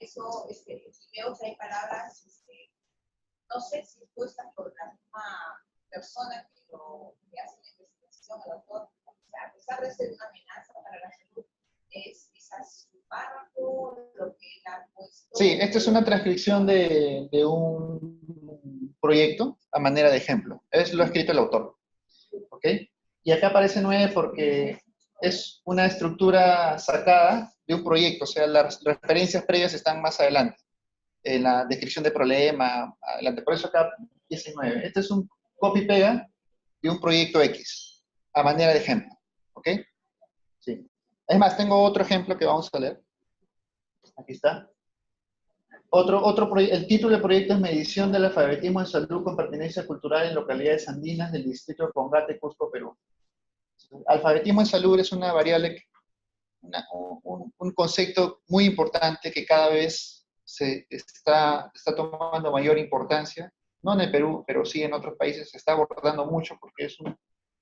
Speaker 2: Eso, si veo que hay palabras, no sé si puestas por la misma persona que hace la investigación, el autor, o sea, a pesar de ser una amenaza para la salud, es quizás párrafo, lo que él ha puesto.
Speaker 1: Sí, esta es una transcripción de un proyecto a manera de ejemplo. Es lo ha escrito el autor. ¿Ok? Y acá aparece 9 porque es una estructura sacada de un proyecto, o sea, las referencias previas están más adelante, en la descripción de problema, adelante. Por eso acá 19. Este es un copy-pega de un proyecto X, a manera de ejemplo. ¿Ok? Sí. Es más, tengo otro ejemplo que vamos a leer. Aquí está. El título del proyecto es Medición del alfabetismo en salud con pertenencia cultural en localidades andinas del distrito de Congate, Cusco, Perú. Alfabetismo en salud es una variable, un concepto muy importante que cada vez se está tomando mayor importancia, no en el Perú, pero sí en otros países se está abordando mucho porque es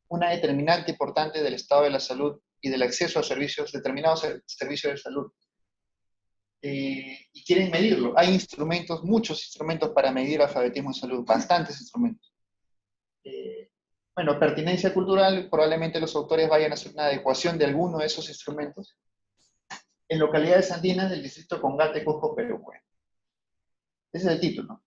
Speaker 1: una determinante importante del estado de la salud y del acceso a servicios, determinados servicios de salud. Y quieren medirlo. Hay instrumentos, muchos instrumentos para medir alfabetismo en salud, bastantes instrumentos. Bueno, pertinencia cultural, probablemente los autores vayan a hacer una adecuación de alguno de esos instrumentos en localidades andinas del distrito Congate, Cusco, Perú. Bueno, ese es el título.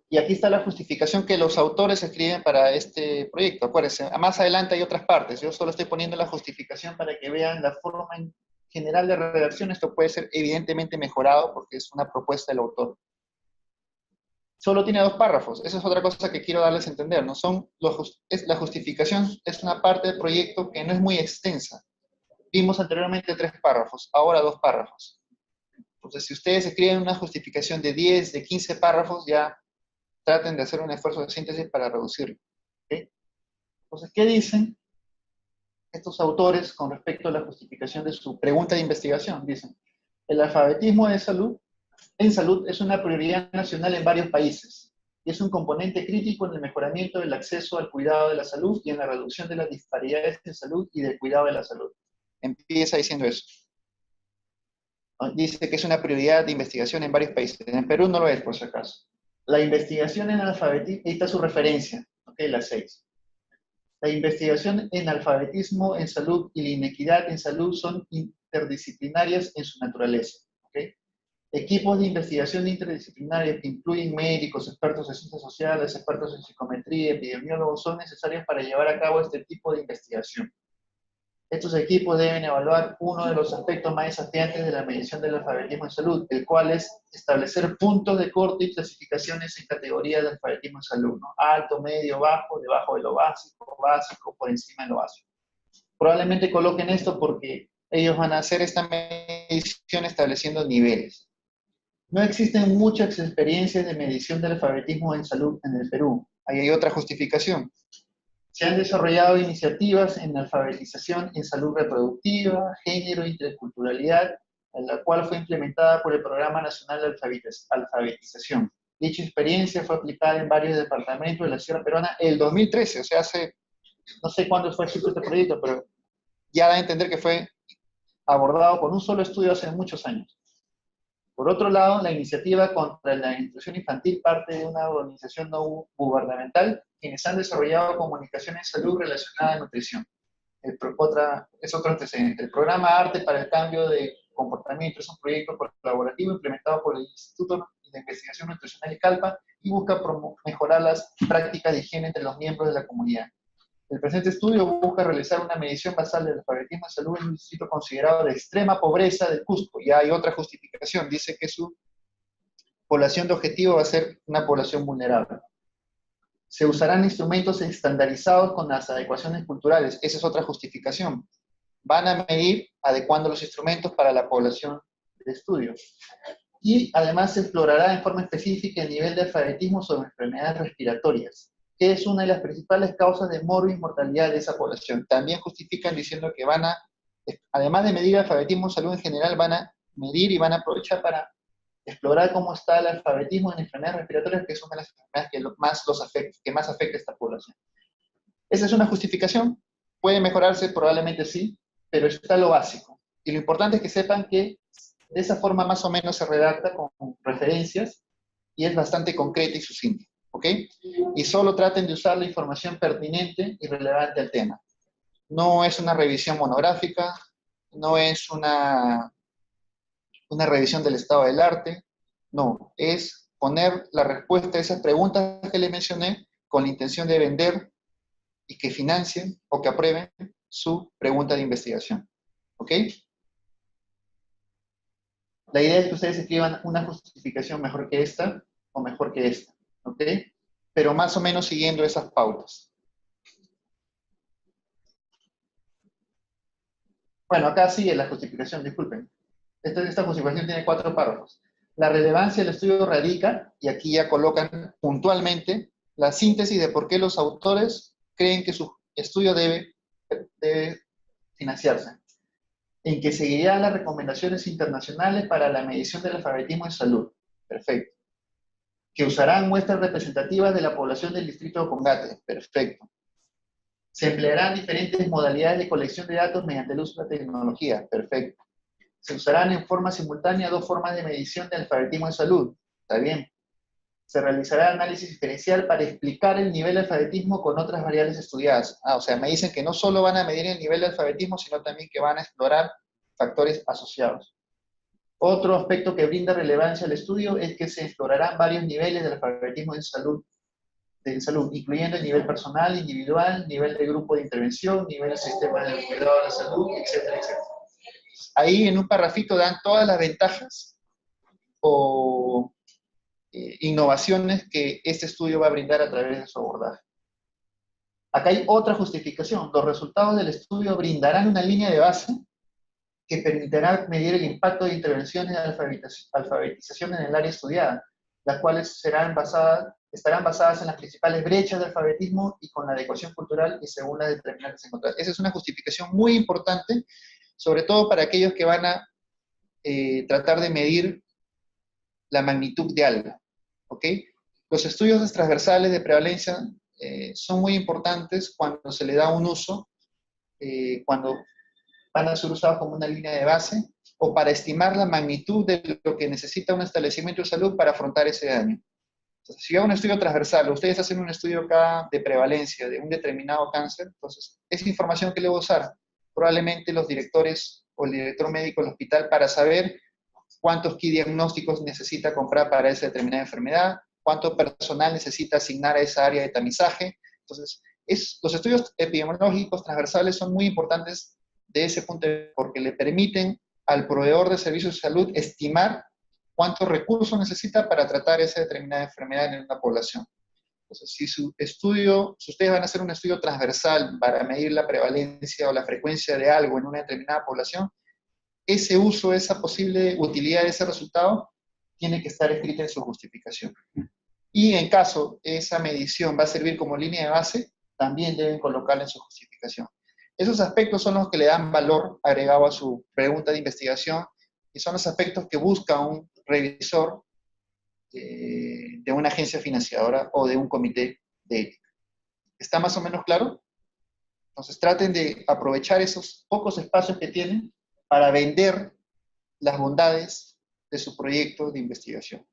Speaker 1: Y aquí está la justificación que los autores escriben para este proyecto. Acuérdense, más adelante hay otras partes. Yo solo estoy poniendo la justificación para que vean la forma en general de redacción. Esto puede ser evidentemente mejorado porque es una propuesta del autor. Solo tiene 2 párrafos. Esa es otra cosa que quiero darles a entender, ¿no? La justificación es una parte del proyecto que no es muy extensa. Vimos anteriormente 3 párrafos, ahora 2 párrafos. Entonces, si ustedes escriben una justificación de 10, de 15 párrafos, ya traten de hacer un esfuerzo de síntesis para reducirlo. ¿Okay? Entonces, ¿qué dicen estos autores con respecto a la justificación de su pregunta de investigación? Dicen, el alfabetismo en salud es una prioridad nacional en varios países y es un componente crítico en el mejoramiento del acceso al cuidado de la salud y en la reducción de las disparidades de salud y del cuidado de la salud. Empieza diciendo eso. Dice que es una prioridad de investigación en varios países. En Perú no lo es, por si acaso. La investigación en alfabetismo, ahí está su referencia, okay, la 6. La investigación en alfabetismo en salud y la inequidad en salud son interdisciplinarias en su naturaleza. ¿Okay? Equipos de investigación interdisciplinarios que incluyen médicos, expertos en ciencias sociales, expertos en psicometría, epidemiólogos, son necesarios para llevar a cabo este tipo de investigación. Estos equipos deben evaluar uno de los aspectos más desafiantes de la medición del alfabetismo en salud, el cual es establecer puntos de corte y clasificaciones en categorías de alfabetismo en salud, ¿no? Alto, medio, bajo, debajo de lo básico, básico, por encima de lo básico. Probablemente coloquen esto porque ellos van a hacer esta medición estableciendo niveles. No existen muchas experiencias de medición del alfabetismo en salud en el Perú. Ahí hay otra justificación. Se han desarrollado iniciativas en alfabetización en salud reproductiva, género e interculturalidad, la cual fue implementada por el Programa Nacional de Alfabetización. Dicha experiencia fue aplicada en varios departamentos de la Sierra Peruana en el 2013, o sea, hace, no sé cuándo fue escrito este proyecto, pero ya da a entender que fue abordado con un solo estudio hace muchos años. Por otro lado, la iniciativa contra la nutrición infantil parte de una organización no gubernamental quienes han desarrollado comunicación en salud relacionada a nutrición. Es otro antecedente. El programa Arte para el Cambio de Comportamiento es un proyecto colaborativo implementado por el Instituto de Investigación Nutricional ICALPA y busca mejorar las prácticas de higiene entre los miembros de la comunidad. El presente estudio busca realizar una medición basal del alfabetismo en salud en un distrito considerado de extrema pobreza del Cusco. Ya hay otra justificación, dice que su población de objetivo va a ser una población vulnerable. Se usarán instrumentos estandarizados con las adecuaciones culturales. Esa es otra justificación. Van a medir adecuando los instrumentos para la población de estudio. Y además se explorará en forma específica el nivel de alfabetismo sobre enfermedades respiratorias, que es una de las principales causas de morbo y mortalidad de esa población. También justifican diciendo que van a, además de medir alfabetismo en salud en general, van a medir y van a aprovechar para explorar cómo está el alfabetismo en enfermedades respiratorias, que es una de las enfermedades que más afecta a esta población. Esa es una justificación. ¿Puede mejorarse? Probablemente sí, pero está lo básico. Y lo importante es que sepan que de esa forma más o menos se redacta con referencias y es bastante concreta y sucinta. ¿Ok? Y solo traten de usar la información pertinente y relevante al tema. No es una revisión monográfica, no es una una revisión del estado del arte. No, es poner la respuesta a esas preguntas que le mencioné con la intención de vender y que financien o que aprueben su pregunta de investigación. ¿Ok? La idea es que ustedes escriban una justificación mejor que esta o mejor que esta. ¿Ok? Pero más o menos siguiendo esas pautas. Bueno, acá sigue la justificación, disculpen. Esta justificación tiene 4 párrafos. La relevancia del estudio radica, y aquí ya colocan puntualmente, la síntesis de por qué los autores creen que su estudio debe financiarse, en que seguirá las recomendaciones internacionales para la medición del alfabetismo en salud. Perfecto. Que usarán muestras representativas de la población del distrito de Congate. Perfecto. Se emplearán diferentes modalidades de colección de datos mediante el uso de la tecnología. Perfecto. Se usarán en forma simultánea 2 formas de medición de alfabetismo en salud. Está bien. Se realizará análisis diferencial para explicar el nivel de alfabetismo con otras variables estudiadas. O sea, me dicen que no solo van a medir el nivel de alfabetismo, sino también que van a explorar factores asociados. Otro aspecto que brinda relevancia al estudio es que se explorarán varios niveles del alfabetismo en salud, incluyendo el nivel personal, individual, nivel de grupo de intervención, nivel del sistema de cuidado de la salud, etcétera, etcétera. Ahí en un parrafito dan todas las ventajas o innovaciones que este estudio va a brindar a través de su abordaje. Acá hay otra justificación. Los resultados del estudio brindarán una línea de base que permitirá medir el impacto de intervenciones de alfabetización en el área estudiada, las cuales estarán basadas en las principales brechas de alfabetismo y con la adecuación cultural y según las determinantes encontradas. Esa es una justificación muy importante, sobre todo para aquellos que van a tratar de medir la magnitud de algo. ¿Ok? Los estudios transversales de prevalencia son muy importantes cuando se le da un uso, cuando van a ser usados como una línea de base o para estimar la magnitud de lo que necesita un establecimiento de salud para afrontar ese daño. Entonces, si hago un estudio transversal, ustedes hacen un estudio acá de prevalencia de un determinado cáncer, entonces, esa información que le voy a usar, probablemente los directores o el director médico del hospital para saber cuántos kit diagnósticos necesita comprar para esa determinada enfermedad, cuánto personal necesita asignar a esa área de tamizaje. Entonces, los estudios epidemiológicos transversales son muy importantes de ese punto de vista porque le permiten al proveedor de servicios de salud estimar cuántos recursos necesita para tratar esa determinada enfermedad en una población. Entonces, si ustedes van a hacer un estudio transversal para medir la prevalencia o la frecuencia de algo en una determinada población, ese uso, esa posible utilidad de ese resultado, tiene que estar escrita en su justificación. Y en caso esa medición va a servir como línea de base, también deben colocarla en su justificación. Esos aspectos son los que le dan valor agregado a su pregunta de investigación y son los aspectos que busca un revisor de una agencia financiadora o de un comité de ética. ¿Está más o menos claro? Entonces traten de aprovechar esos pocos espacios que tienen para vender las bondades de su proyecto de investigación.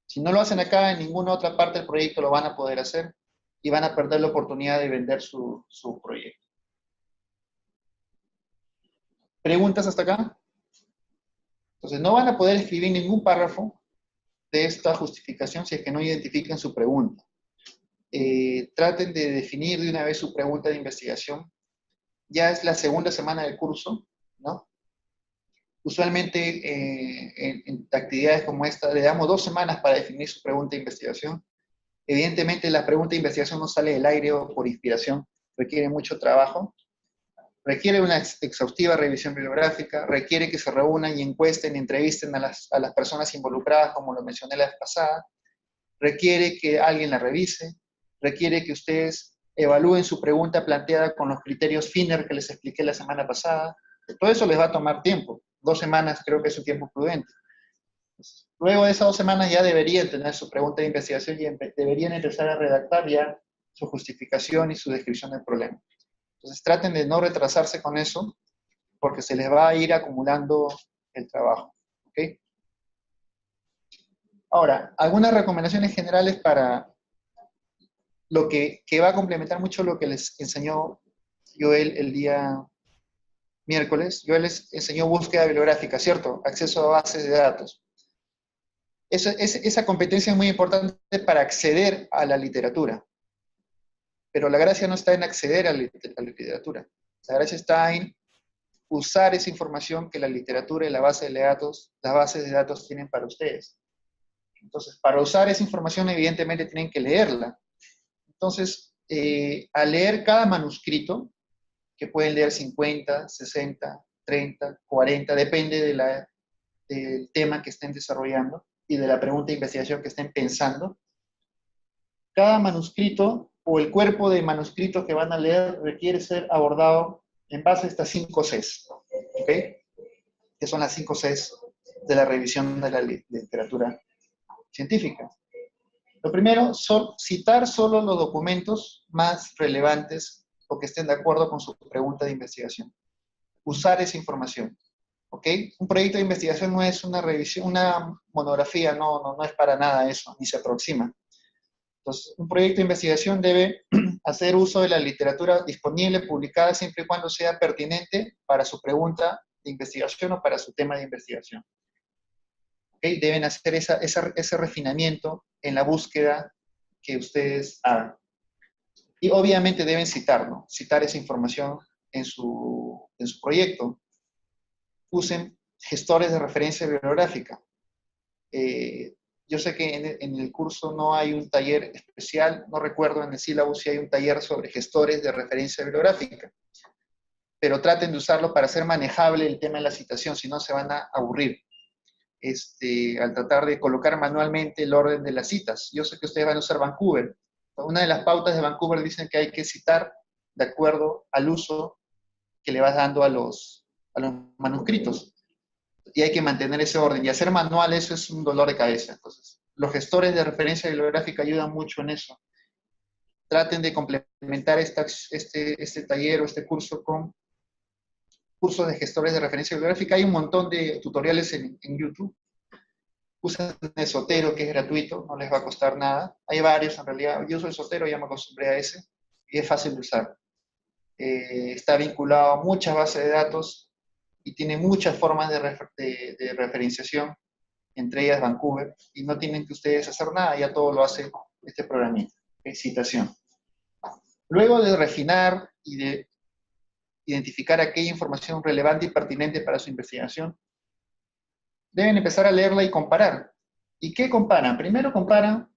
Speaker 1: Si no lo hacen acá, en ninguna otra parte del proyecto lo van a poder hacer y van a perder la oportunidad de vender su proyecto. ¿Preguntas hasta acá? Entonces, no van a poder escribir ningún párrafo de esta justificación si es que no identifiquen su pregunta. Traten de definir de una vez su pregunta de investigación. Ya es la segunda semana del curso, ¿no? Usualmente en actividades como esta le damos 2 semanas para definir su pregunta de investigación. Evidentemente la pregunta de investigación no sale del aire o por inspiración, requiere mucho trabajo, requiere una exhaustiva revisión bibliográfica, requiere que se reúnan y encuesten, entrevisten a las personas involucradas, como lo mencioné la vez pasada, requiere que alguien la revise, requiere que ustedes evalúen su pregunta planteada con los criterios FINER que les expliqué la semana pasada. Todo eso les va a tomar tiempo. 2 semanas creo que es un tiempo prudente. Luego de esas 2 semanas ya deberían tener su pregunta de investigación y deberían empezar a redactar ya su justificación y su descripción del problema. Entonces traten de no retrasarse con eso porque se les va a ir acumulando el trabajo. ¿Okay? Ahora, algunas recomendaciones generales para lo que va a complementar mucho lo que les enseñó Joel el día miércoles, yo les enseñó búsqueda bibliográfica, ¿cierto? Acceso a bases de datos. Esa competencia es muy importante para acceder a la literatura. Pero la gracia no está en acceder a la literatura. La gracia está en usar esa información que la literatura y la base de datos, las bases de datos tienen para ustedes. Entonces, para usar esa información, evidentemente tienen que leerla. Entonces, al leer cada manuscrito, que pueden leer 50, 60, 30, 40, depende del tema que estén desarrollando y de la pregunta de investigación que estén pensando, cada manuscrito o el cuerpo de manuscritos que van a leer requiere ser abordado en base a estas 5 Cs, ¿ok? Que son las 5 Cs de la revisión de la literatura científica. Lo primero, citar solo los documentos más relevantes o que estén de acuerdo con su pregunta de investigación. Usar esa información, ¿ok? Un proyecto de investigación no es una revisión, una monografía, no es para nada eso, ni se aproxima. Entonces, un proyecto de investigación debe hacer uso de la literatura disponible, publicada, siempre y cuando sea pertinente para su pregunta de investigación o para su tema de investigación. ¿Okay? Deben hacer ese refinamiento en la búsqueda que ustedes hagan. Y obviamente deben citarlo, citar esa información en su proyecto. Usen gestores de referencia bibliográfica. Yo sé que en el curso no hay un taller especial, no recuerdo en el sílabo si hay un taller sobre gestores de referencia bibliográfica, pero traten de usarlo para hacer manejable el tema de la citación, si no se van a aburrir al tratar de colocar manualmente el orden de las citas. Yo sé que ustedes van a usar Vancouver. Una de las pautas de Vancouver dicen que hay que citar de acuerdo al uso que le vas dando a los manuscritos. Y hay que mantener ese orden. Y hacer manual, eso es un dolor de cabeza. Entonces, los gestores de referencia bibliográfica ayudan mucho en eso. Traten de complementar este taller o este curso con cursos de gestores de referencia bibliográfica. Hay un montón de tutoriales en YouTube. Usen el Zotero, que es gratuito, no les va a costar nada. Hay varios, en realidad. Yo uso el Zotero, ya me acostumbré a ese. Y es fácil de usar. Está vinculado a muchas bases de datos y tiene muchas formas de referenciación, entre ellas Vancouver, y no tienen que ustedes hacer nada, ya todo lo hace este programita, citación. Luego de refinar y de identificar aquella información relevante y pertinente para su investigación, deben empezar a leerla y comparar. ¿Y qué comparan? Primero comparan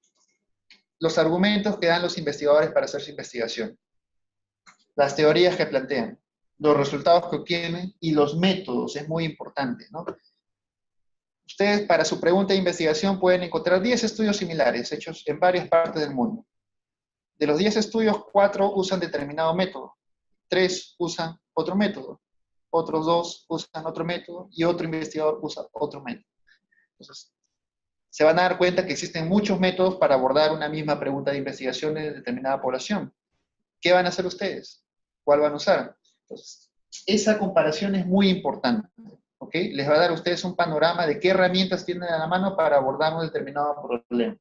Speaker 1: los argumentos que dan los investigadores para hacer su investigación, las teorías que plantean, los resultados que obtienen y los métodos, es muy importante, ¿no? Ustedes para su pregunta de investigación pueden encontrar 10 estudios similares hechos en varias partes del mundo. De los 10 estudios, 4 usan determinado método, 3 usan otro método, otros 2 usan otro método y otro investigador usa otro método. Entonces, se van a dar cuenta que existen muchos métodos para abordar una misma pregunta de investigación en determinada población. ¿Qué van a hacer ustedes? ¿Cuál van a usar? Entonces, esa comparación es muy importante, ¿ok? Les va a dar a ustedes un panorama de qué herramientas tienen a la mano para abordar un determinado problema.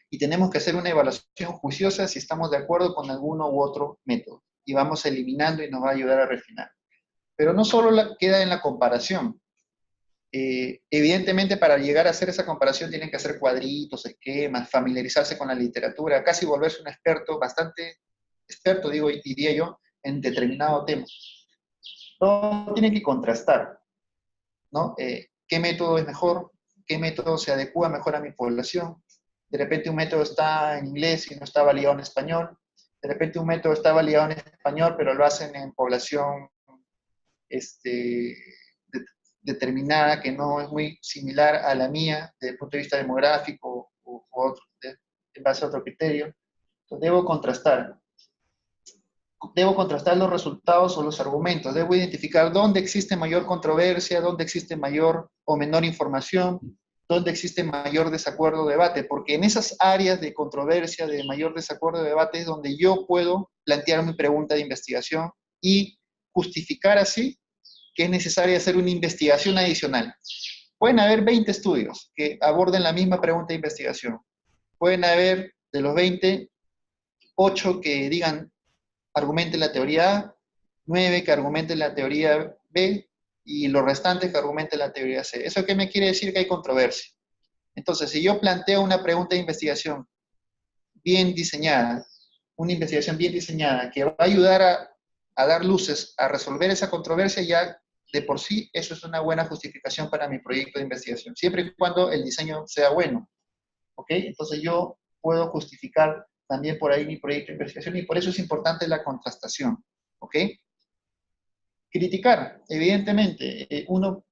Speaker 1: Y tenemos que hacer una evaluación juiciosa si estamos de acuerdo con alguno u otro método. Y vamos eliminando y nos va a ayudar a refinar. Pero no solo queda en la comparación. Evidentemente, para llegar a hacer esa comparación tienen que hacer cuadritos, esquemas, familiarizarse con la literatura, casi volverse un experto, bastante experto, diría yo, en determinado tema. Todo tiene que contrastar, ¿no? ¿Qué método es mejor? ¿Qué método se adecua mejor a mi población? De repente un método está en inglés y no está validado en español. De repente un método está validado en español, pero lo hacen en población determinada que no es muy similar a la mía desde el punto de vista demográfico o en base a otro criterio. Entonces debo contrastar los resultados o los argumentos, debo identificar dónde existe mayor controversia, dónde existe mayor o menor información, dónde existe mayor desacuerdo o debate, porque en esas áreas de controversia, de mayor desacuerdo o debate es donde yo puedo plantear mi pregunta de investigación y justificar así que es necesario hacer una investigación adicional. Pueden haber 20 estudios que aborden la misma pregunta de investigación. Pueden haber, de los 20, 8 que digan, argumenten la teoría A, 9 que argumenten la teoría B y los restantes que argumenten la teoría C. ¿Eso qué me quiere decir? Que hay controversia. Entonces, si yo planteo una pregunta de investigación bien diseñada, una investigación bien diseñada que va a ayudar a dar luces, a resolver esa controversia, ya de por sí eso es una buena justificación para mi proyecto de investigación, siempre y cuando el diseño sea bueno. ¿Ok? Entonces yo puedo justificar también por ahí mi proyecto de investigación y por eso es importante la contrastación. ¿Ok? Criticar, evidentemente, uno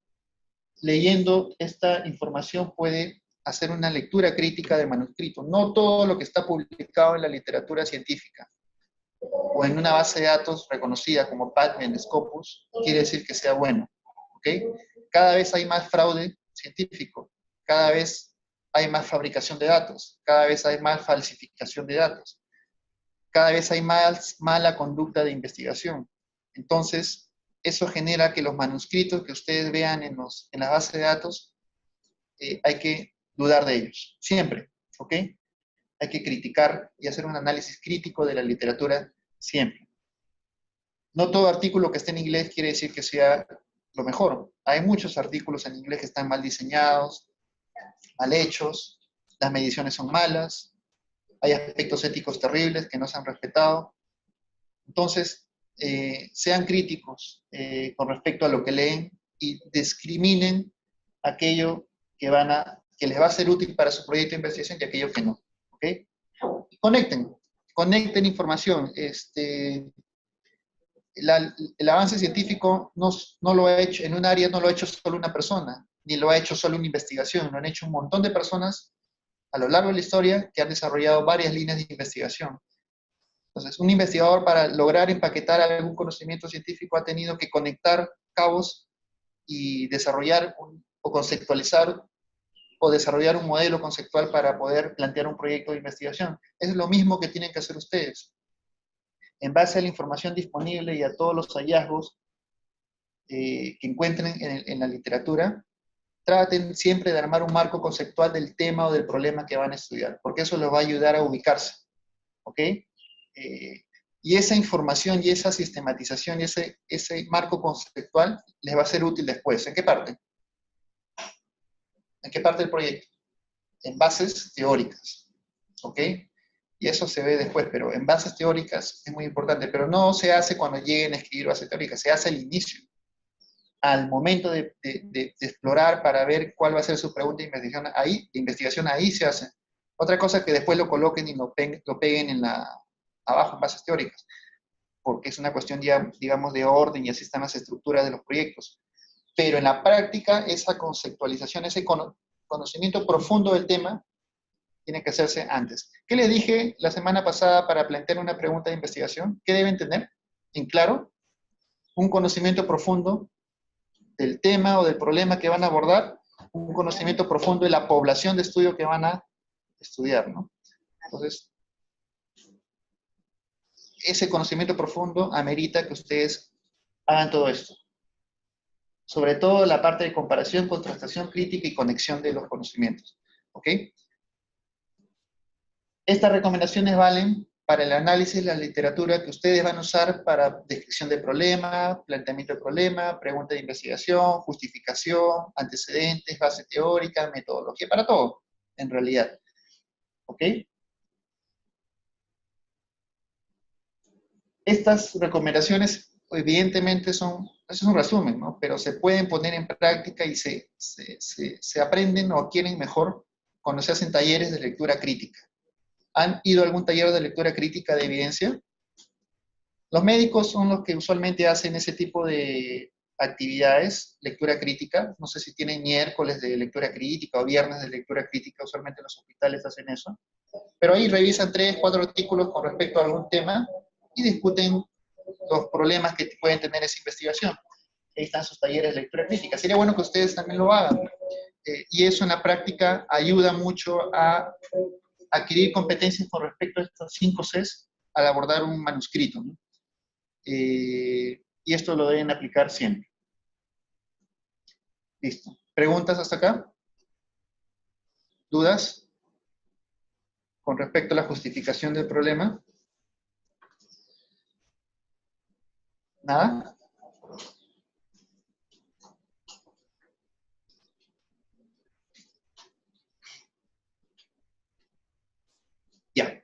Speaker 1: leyendo esta información puede hacer una lectura crítica del manuscrito. No todo lo que está publicado en la literatura científica o en una base de datos reconocida como PubMed, Scopus, quiere decir que sea bueno. ¿Ok? Cada vez hay más fraude científico, cada vez hay más fabricación de datos, cada vez hay más falsificación de datos, cada vez hay más mala conducta de investigación. Entonces, eso genera que los manuscritos que ustedes vean en la base de datos, hay que dudar de ellos, siempre, ¿ok? Hay que criticar y hacer un análisis crítico de la literatura siempre. No todo artículo que esté en inglés quiere decir que sea lo mejor. Hay muchos artículos en inglés que están mal diseñados, mal hechos, las mediciones son malas, hay aspectos éticos terribles que no se han respetado. Entonces, sean críticos con respecto a lo que leen y discriminen aquello que les va a ser útil para su proyecto de investigación y aquello que no. ¿Ok? Y conecten información. El avance científico no lo ha hecho, en un área no lo ha hecho solo una persona, ni lo ha hecho solo una investigación, lo han hecho un montón de personas a lo largo de la historia que han desarrollado varias líneas de investigación. Entonces, un investigador para lograr empaquetar algún conocimiento científico ha tenido que conectar cabos y desarrollar o conceptualizar o desarrollar un modelo conceptual para poder plantear un proyecto de investigación. Es lo mismo que tienen que hacer ustedes. En base a la información disponible y a todos los hallazgos que encuentren en la literatura, traten siempre de armar un marco conceptual del tema o del problema que van a estudiar, porque eso les va a ayudar a ubicarse. ¿Ok? Y esa información y esa sistematización y ese marco conceptual les va a ser útil después. ¿En qué parte? ¿En qué parte del proyecto? En bases teóricas. ¿Ok? Y eso se ve después, pero en bases teóricas es muy importante, pero no se hace cuando lleguen a escribir bases teóricas, se hace al inicio, al momento de explorar para ver cuál va a ser su pregunta de investigación ahí se hace. Otra cosa que después lo coloquen y lo peguen abajo en bases teóricas, porque es una cuestión ya, digamos, de orden y así están las estructuras de los proyectos. Pero en la práctica, esa conceptualización, ese conocimiento profundo del tema, tiene que hacerse antes. ¿Qué les dije la semana pasada para plantear una pregunta de investigación? ¿Qué deben tener? En claro, un conocimiento profundo del tema o del problema que van a abordar, un conocimiento profundo de la población de estudio que van a estudiar, ¿no? Entonces, ese conocimiento profundo amerita que ustedes hagan todo esto. Sobre todo la parte de comparación, contrastación, crítica y conexión de los conocimientos. ¿Ok? Estas recomendaciones valen para el análisis de la literatura que ustedes van a usar para descripción de problema, planteamiento de problema, pregunta de investigación, justificación, antecedentes, base teórica, metodología, para todo, en realidad. ¿Ok? Estas recomendaciones, evidentemente, es un resumen, ¿no? Pero se pueden poner en práctica y se aprenden o adquieren mejor cuando se hacen talleres de lectura crítica. ¿Han ido a algún taller de lectura crítica de evidencia? Los médicos son los que usualmente hacen ese tipo de actividades, lectura crítica. No sé si tienen miércoles de lectura crítica o viernes de lectura crítica, usualmente los hospitales hacen eso. Pero ahí revisan 3, 4 artículos con respecto a algún tema y discuten los problemas que pueden tener esa investigación. Ahí están sus talleres de lectura crítica. Sería bueno que ustedes también lo hagan. Y eso en la práctica ayuda mucho a adquirir competencias con respecto a estos 5 Cs al abordar un manuscrito, ¿no? Y esto lo deben aplicar siempre. Listo. ¿Preguntas hasta acá? ¿Dudas con respecto a la justificación del problema? ¿Nada? Ya.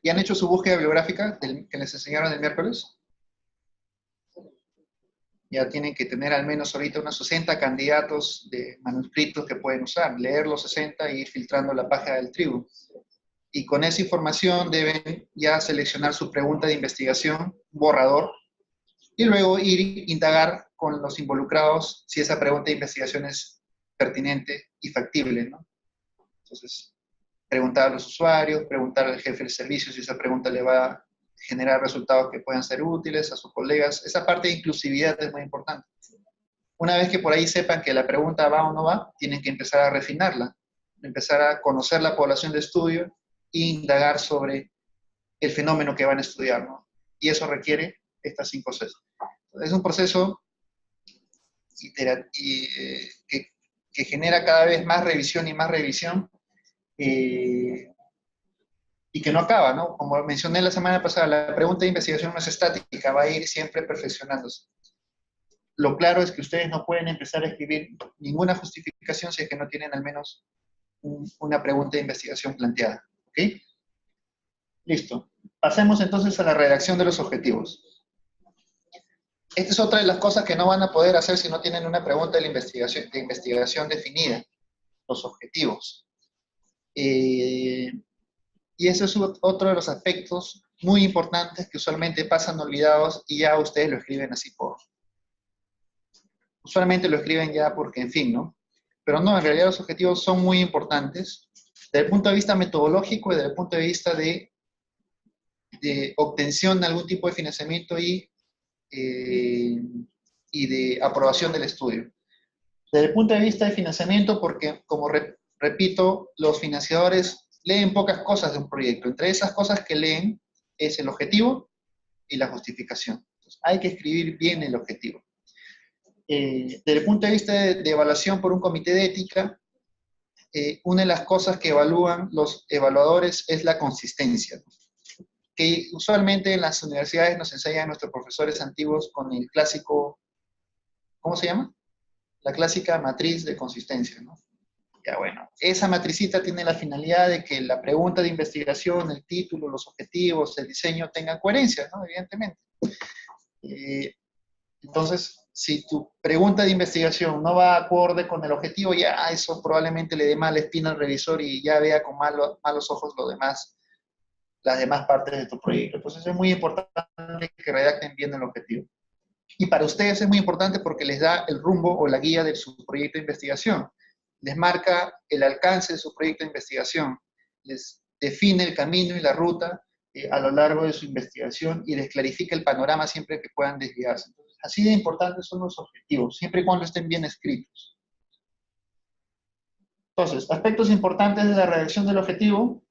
Speaker 1: ¿Y han hecho su búsqueda bibliográfica que les enseñaron el miércoles? Ya tienen que tener al menos ahorita unos 60 candidatos de manuscritos que pueden usar, leer los 60 e ir filtrando la página del tribu. Y con esa información deben ya seleccionar su pregunta de investigación, borrador, y luego ir indagar con los involucrados si esa pregunta de investigación es pertinente y factible, ¿no? Entonces, preguntar a los usuarios, preguntar al jefe del servicio si esa pregunta le va a generar resultados que puedan ser útiles a sus colegas. Esa parte de inclusividad es muy importante. Una vez que por ahí sepan que la pregunta va o no va, tienen que empezar a refinarla, empezar a conocer la población de estudio e indagar sobre el fenómeno que van a estudiar, ¿no? Y eso requiere estas 5 Cs. Es un proceso que genera cada vez más revisión y más revisión, y que no acaba, ¿no? Como mencioné la semana pasada, la pregunta de investigación no es estática, va a ir siempre perfeccionándose. Lo claro es que ustedes no pueden empezar a escribir ninguna justificación si es que no tienen al menos una pregunta de investigación planteada, ¿ok? Listo. Pasemos entonces a la redacción de los objetivos. Esta es otra de las cosas que no van a poder hacer si no tienen una pregunta de investigación definida, los objetivos. Y ese es otro de los aspectos muy importantes que usualmente pasan olvidados y ya ustedes lo escriben así usualmente lo escriben ya porque, en fin, ¿no? Pero no, en realidad los objetivos son muy importantes desde el punto de vista metodológico y desde el punto de vista de obtención de algún tipo de financiamiento y de aprobación del estudio. Desde el punto de vista de financiamiento, porque, como repito, los financiadores leen pocas cosas de un proyecto. Entre esas cosas que leen es el objetivo y la justificación. Entonces, hay que escribir bien el objetivo. Desde el punto de vista de evaluación por un comité de ética, una de las cosas que evalúan los evaluadores es la consistencia, que usualmente en las universidades nos enseñan nuestros profesores antiguos con el clásico, ¿cómo se llama? La clásica matriz de consistencia, ¿no? Ya bueno, esa matricita tiene la finalidad de que la pregunta de investigación, el título, los objetivos, el diseño tengan coherencia, ¿no? Evidentemente. Entonces, si tu pregunta de investigación no va acorde con el objetivo, ya eso probablemente le dé mala espina al revisor y ya vea con malos ojos las demás partes de tu proyecto. Entonces es muy importante que redacten bien el objetivo. Y para ustedes es muy importante porque les da el rumbo o la guía de su proyecto de investigación. Les marca el alcance de su proyecto de investigación. Les define el camino y la ruta a lo largo de su investigación y les clarifica el panorama siempre que puedan desviarse. Entonces, así de importantes son los objetivos, siempre y cuando estén bien escritos. Entonces, aspectos importantes de la redacción del objetivo.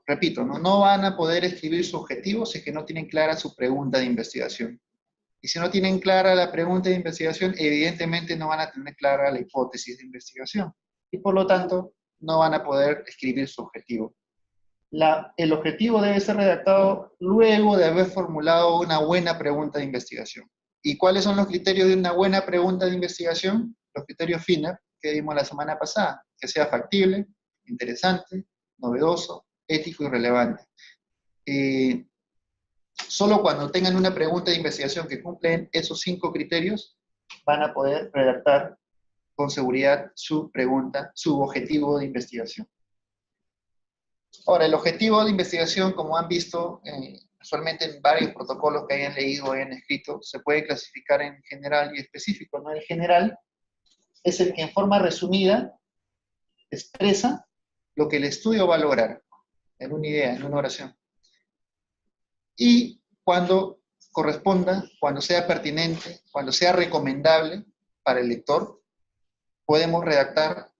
Speaker 1: Repito, no van a poder escribir su objetivo si es que no tienen clara su pregunta de investigación. Y si no tienen clara la pregunta de investigación, evidentemente no van a tener clara la hipótesis de investigación. Y por lo tanto, no van a poder escribir su objetivo. El objetivo debe ser redactado luego de haber formulado una buena pregunta de investigación. ¿Y cuáles son los criterios de una buena pregunta de investigación? Los criterios FINEP que vimos la semana pasada. Que sea factible, interesante, novedoso, ético y relevante. Solo cuando tengan una pregunta de investigación que cumplen esos 5 criterios, van a poder redactar con seguridad su pregunta, su objetivo de investigación. Ahora, el objetivo de investigación, como han visto, usualmente en varios protocolos que hayan leído o hayan escrito, se puede clasificar en general y específico, ¿no? El general es el que en forma resumida expresa lo que el estudio va a lograr, en una idea, en una oración. Y cuando corresponda, cuando sea pertinente, cuando sea recomendable para el lector, podemos redactar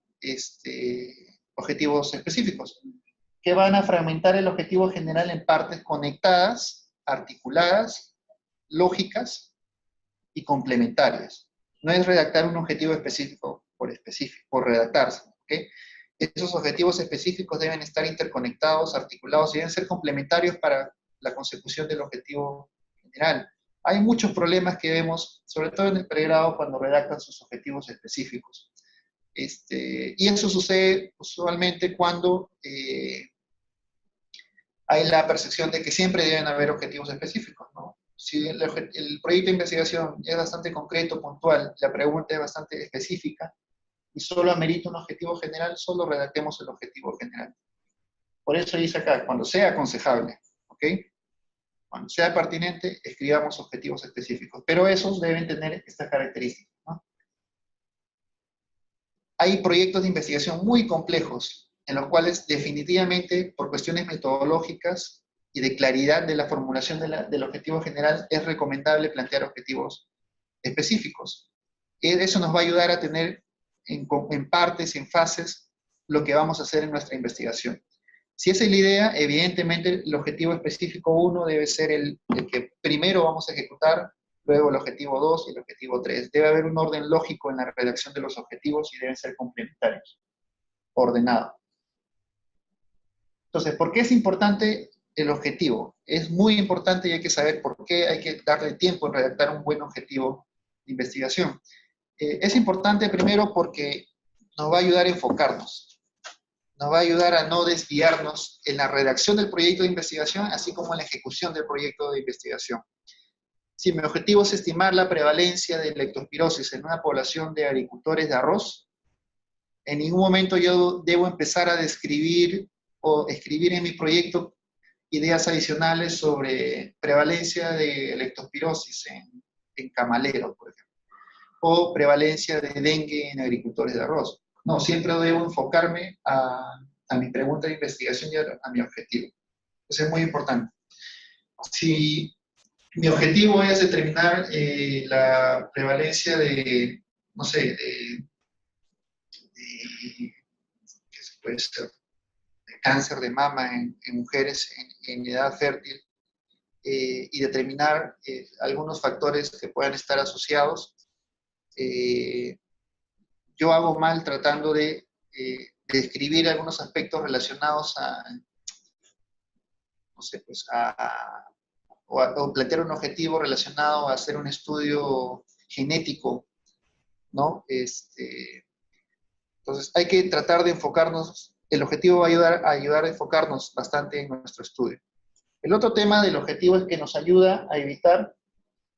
Speaker 1: objetivos específicos, que van a fragmentar el objetivo general en partes conectadas, articuladas, lógicas y complementarias. No es redactar un objetivo específico por redactarse, ¿ok? Esos objetivos específicos deben estar interconectados, articulados y deben ser complementarios para la consecución del objetivo general. Hay muchos problemas que vemos, sobre todo en el pregrado, cuando redactan sus objetivos específicos. Y eso sucede usualmente cuando hay la percepción de que siempre deben haber objetivos específicos, ¿no? Si el proyecto de investigación es bastante concreto, puntual, la pregunta es bastante específica y solo amerita un objetivo general, solo redactemos el objetivo general. Por eso dice acá, cuando sea aconsejable, ¿ok? Cuando sea pertinente, escribamos objetivos específicos, pero esos deben tener estas características, ¿no? Hay proyectos de investigación muy complejos, en los cuales definitivamente, por cuestiones metodológicas y de claridad de la formulación del objetivo general, es recomendable plantear objetivos específicos. Eso nos va a ayudar a tener en partes, en fases, lo que vamos a hacer en nuestra investigación. Si esa es la idea, evidentemente el objetivo específico 1 debe ser el que primero vamos a ejecutar, luego el objetivo 2 y el objetivo 3. Debe haber un orden lógico en la redacción de los objetivos y deben ser complementarios, ordenado. Entonces, ¿por qué es importante el objetivo? Es muy importante y hay que saber por qué hay que darle tiempo en redactar un buen objetivo de investigación. Es importante primero porque nos va a ayudar a enfocarnos, nos va a ayudar a no desviarnos en la redacción del proyecto de investigación, así como en la ejecución del proyecto de investigación. Si mi objetivo es estimar la prevalencia de leptospirosis en una población de agricultores de arroz, en ningún momento yo debo empezar a describir o escribir en mi proyecto ideas adicionales sobre prevalencia de leptospirosis en camaleros, por ejemplo, o prevalencia de dengue en agricultores de arroz. No, siempre debo enfocarme a mi pregunta de investigación y a mi objetivo. Eso es muy importante. Si mi objetivo es determinar la prevalencia de, no sé, ¿qué se puede ser? De cáncer de mama en mujeres en edad fértil y determinar algunos factores que puedan estar asociados, yo hago mal tratando de describir algunos aspectos relacionados a, no sé, pues o plantear un objetivo relacionado a hacer un estudio genético, ¿no? Entonces hay que tratar de enfocarnos, el objetivo va a ayudar a enfocarnos bastante en nuestro estudio. El otro tema del objetivo es que nos ayuda a evitar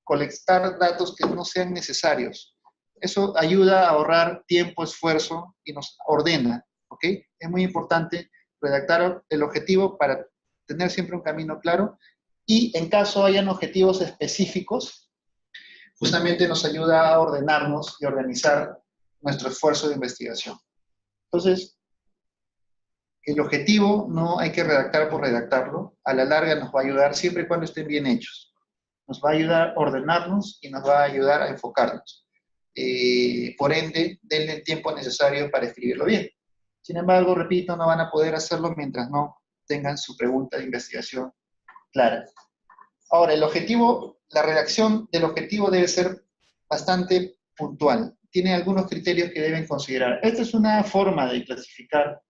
Speaker 1: colectar datos que no sean necesarios. Eso ayuda a ahorrar tiempo, esfuerzo y nos ordena, ¿ok? Es muy importante redactar el objetivo para tener siempre un camino claro y en caso hayan objetivos específicos, justamente nos ayuda a ordenarnos y organizar nuestro esfuerzo de investigación. Entonces, el objetivo no hay que redactar por redactarlo, a la larga nos va a ayudar siempre y cuando estén bien hechos. Nos va a ayudar a ordenarnos y nos va a ayudar a enfocarnos. Por ende, denle el tiempo necesario para escribirlo bien. Sin embargo, repito, no van a poder hacerlo mientras no tengan su pregunta de investigación clara. Ahora, el objetivo, la redacción del objetivo debe ser bastante puntual. Tiene algunos criterios que deben considerar. Esta es una forma de clasificar.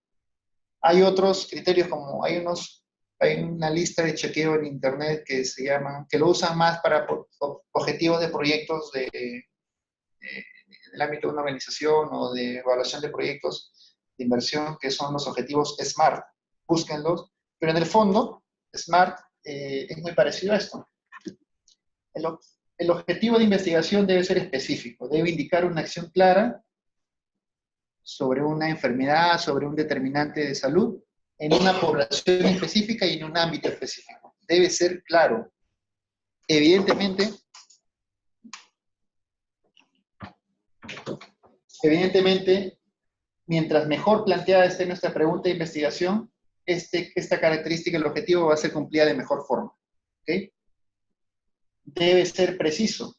Speaker 1: Hay otros criterios como hay una lista de chequeo en internet que se llaman, que lo usan más para objetivos de proyectos del ámbito de una organización o de evaluación de proyectos de inversión, que son los objetivos SMART. Búsquenlos. Pero en el fondo, SMART es muy parecido a esto. El objetivo de investigación debe ser específico, debe indicar una acción clara sobre una enfermedad, sobre un determinante de salud, en una población específica y en un ámbito específico. Debe ser claro. Evidentemente, mientras mejor planteada esté nuestra pregunta de investigación, esta característica del objetivo va a ser cumplida de mejor forma. ¿Okay? Debe ser preciso.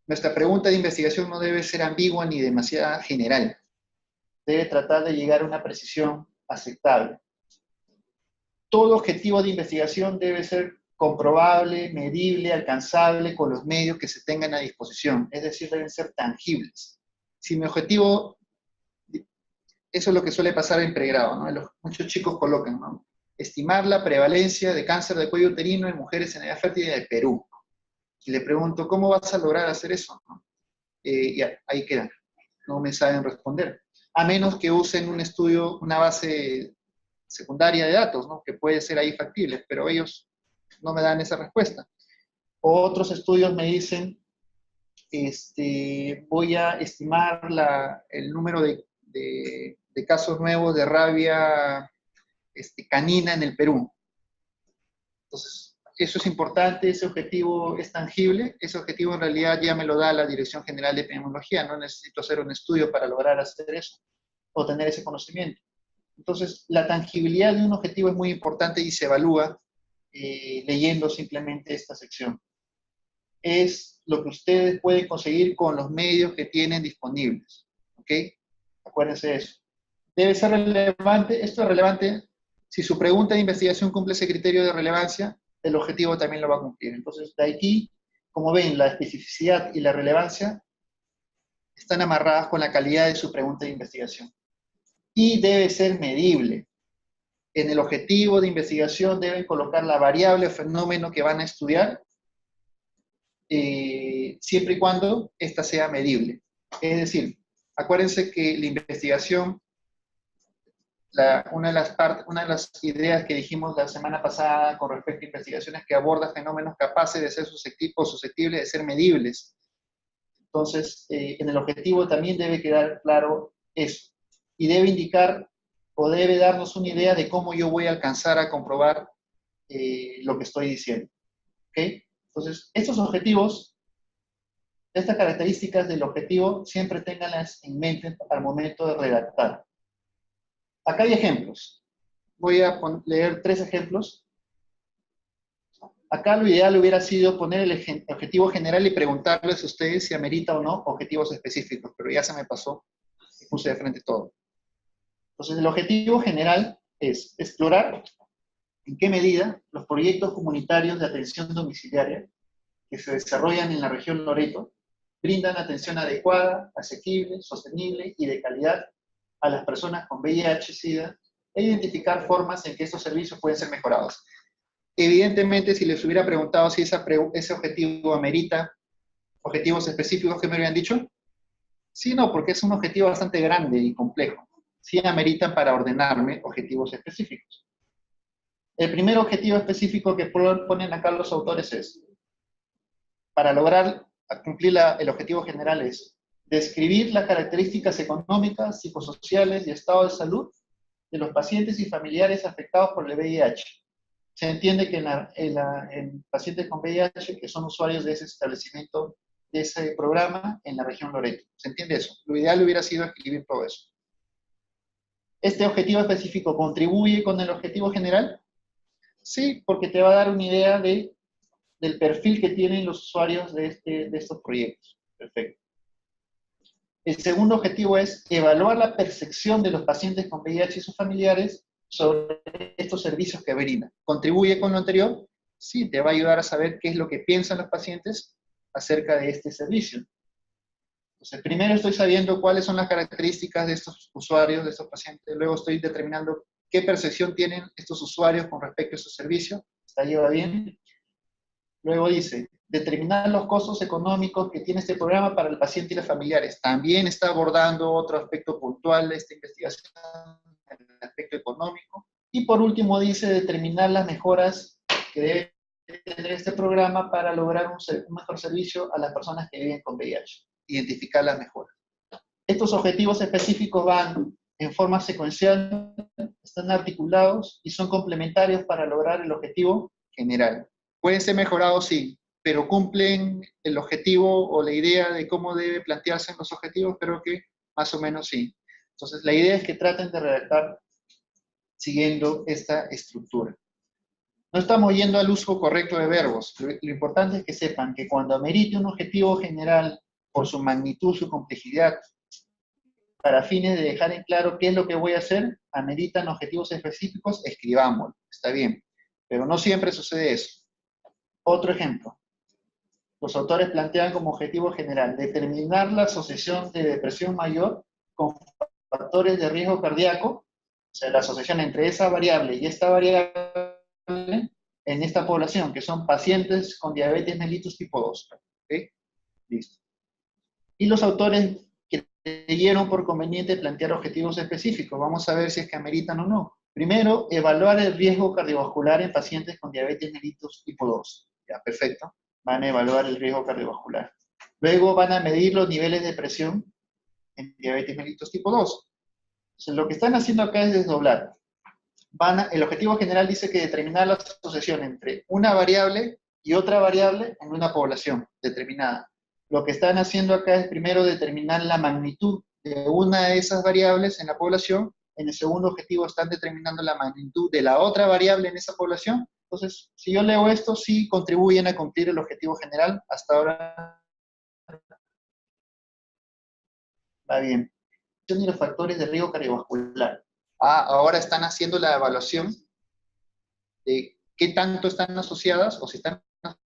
Speaker 1: Nuestra pregunta de investigación no debe ser ambigua ni demasiado general. Debe tratar de llegar a una precisión aceptable. Todo objetivo de investigación debe ser comprobable, medible, alcanzable con los medios que se tengan a disposición. Es decir, deben ser tangibles. Si mi objetivo, eso es lo que suele pasar en pregrado, ¿no? Muchos chicos colocan, ¿no? Estimar la prevalencia de cáncer de cuello uterino en mujeres en edad fértil del Perú. Y le pregunto, ¿cómo vas a lograr hacer eso? ¿No? Ya, ahí quedan. No me saben responder. A menos que usen un estudio, una base secundaria de datos, ¿no? Que puede ser ahí factible, pero ellos no me dan esa respuesta. O otros estudios me dicen, voy a estimar el número de casos nuevos de rabia canina en el Perú. Entonces, eso es importante, ese objetivo es tangible, ese objetivo en realidad ya me lo da la Dirección General de Epidemiología, no necesito hacer un estudio para lograr hacer eso, o tener ese conocimiento. Entonces, la tangibilidad de un objetivo es muy importante y se evalúa leyendo simplemente esta sección. Es lo que ustedes pueden conseguir con los medios que tienen disponibles, ¿ok? Acuérdense de eso. Debe ser relevante, esto es relevante, si su pregunta de investigación cumple ese criterio de relevancia, el objetivo también lo va a cumplir. Entonces, de aquí, como ven, la especificidad y la relevancia están amarradas con la calidad de su pregunta de investigación. Y debe ser medible. En el objetivo de investigación deben colocar la variable o fenómeno que van a estudiar, siempre y cuando ésta sea medible. Es decir, acuérdense que la investigación, una de las ideas que dijimos la semana pasada con respecto a investigaciones que aborda fenómenos capaces de ser susceptibles de ser medibles. Entonces, en el objetivo también debe quedar claro eso. Y debe indicar o debe darnos una idea de cómo yo voy a alcanzar a comprobar lo que estoy diciendo. ¿Okay? Entonces, estos objetivos, estas características del objetivo, siempre ténganlas en mente al momento de redactar. Acá hay ejemplos. Voy a leer 3 ejemplos. Acá lo ideal hubiera sido poner el objetivo general y preguntarles a ustedes si amerita o no objetivos específicos, pero ya se me pasó y puse de frente todo. Entonces, el objetivo general es explorar en qué medida los proyectos comunitarios de atención domiciliaria que se desarrollan en la región Loreto brindan atención adecuada, asequible, sostenible y de calidad a las personas con VIH-Sida e identificar formas en que estos servicios pueden ser mejorados. Evidentemente, si les hubiera preguntado si ese objetivo amerita objetivos específicos, ¿qué me habrían dicho? Sí, no, porque es un objetivo bastante grande y complejo. Sí ameritan para ordenarme objetivos específicos. El primer objetivo específico que ponen acá los autores es, para lograr cumplir el objetivo general es describir las características económicas, psicosociales y estado de salud de los pacientes y familiares afectados por el VIH. Se entiende que en pacientes con VIH que son usuarios de ese establecimiento, de ese programa en la región Loreto. ¿Se entiende eso? Lo ideal hubiera sido escribir todo eso. ¿Este objetivo específico contribuye con el objetivo general? Sí, porque te va a dar una idea del perfil que tienen los usuarios de estos proyectos. Perfecto. El segundo objetivo es evaluar la percepción de los pacientes con VIH y sus familiares sobre estos servicios que brindan. ¿Contribuye con lo anterior? Sí, te va a ayudar a saber qué es lo que piensan los pacientes acerca de este servicio. Entonces, primero estoy sabiendo cuáles son las características de estos usuarios, de estos pacientes. Luego estoy determinando qué percepción tienen estos usuarios con respecto a su servicio. ¿Está lleva bien? Luego dice, determinar los costos económicos que tiene este programa para el paciente y los familiares. También está abordando otro aspecto puntual de esta investigación, el aspecto económico. Y por último dice, determinar las mejoras que debe tener este programa para lograr un mejor servicio a las personas que viven con VIH. Identificar las mejoras. Estos objetivos específicos van en forma secuencial, están articulados y son complementarios para lograr el objetivo general. Pueden ser mejorados, sí, pero cumplen el objetivo o la idea de cómo debe plantearse los objetivos, creo que más o menos sí. Entonces, la idea es que traten de redactar siguiendo esta estructura. No estamos yendo al uso correcto de verbos. Lo importante es que sepan que cuando amerite un objetivo general por su magnitud, su complejidad, para fines de dejar en claro qué es lo que voy a hacer, ameritan objetivos específicos, escribámoslo. Está bien. Pero no siempre sucede eso. Otro ejemplo. Los autores plantean como objetivo general determinar la asociación de depresión mayor con factores de riesgo cardíaco, o sea, la asociación entre esa variable y esta variable en esta población, que son pacientes con diabetes mellitus tipo 2. ¿Ok? Listo. Y los autores creyeron por conveniente plantear objetivos específicos. Vamos a ver si es que ameritan o no. Primero, evaluar el riesgo cardiovascular en pacientes con diabetes mellitus tipo 2. Ya, perfecto. Van a evaluar el riesgo cardiovascular. Luego van a medir los niveles de presión en diabetes mellitus tipo 2. Entonces, lo que están haciendo acá es desdoblar. El objetivo general dice que determinar la asociación entre una variable y otra variable en una población determinada. Lo que están haciendo acá es primero determinar la magnitud de una de esas variables en la población. En el segundo objetivo están determinando la magnitud de la otra variable en esa población. Entonces, si yo leo esto, sí contribuyen a cumplir el objetivo general. Hasta ahora va bien. Y los factores de riesgo cardiovascular. Ahora están haciendo la evaluación de qué tanto están asociadas, o si están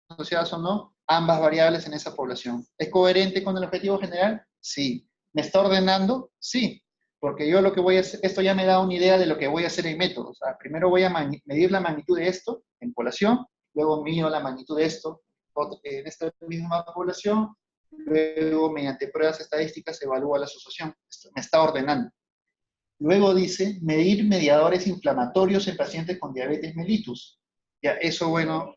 Speaker 1: asociadas o no, ambas variables en esa población. ¿Es coherente con el objetivo general? Sí. ¿Me está ordenando? Sí. Porque yo lo que voy a hacer, esto ya me da una idea de lo que voy a hacer en método. O sea, primero voy a medir la magnitud de esto en población, luego mido la magnitud de esto en esta misma población, luego mediante pruebas estadísticas evalúa la asociación. Esto me está ordenando. Luego dice, medir mediadores inflamatorios en pacientes con diabetes mellitus. Ya, eso, bueno,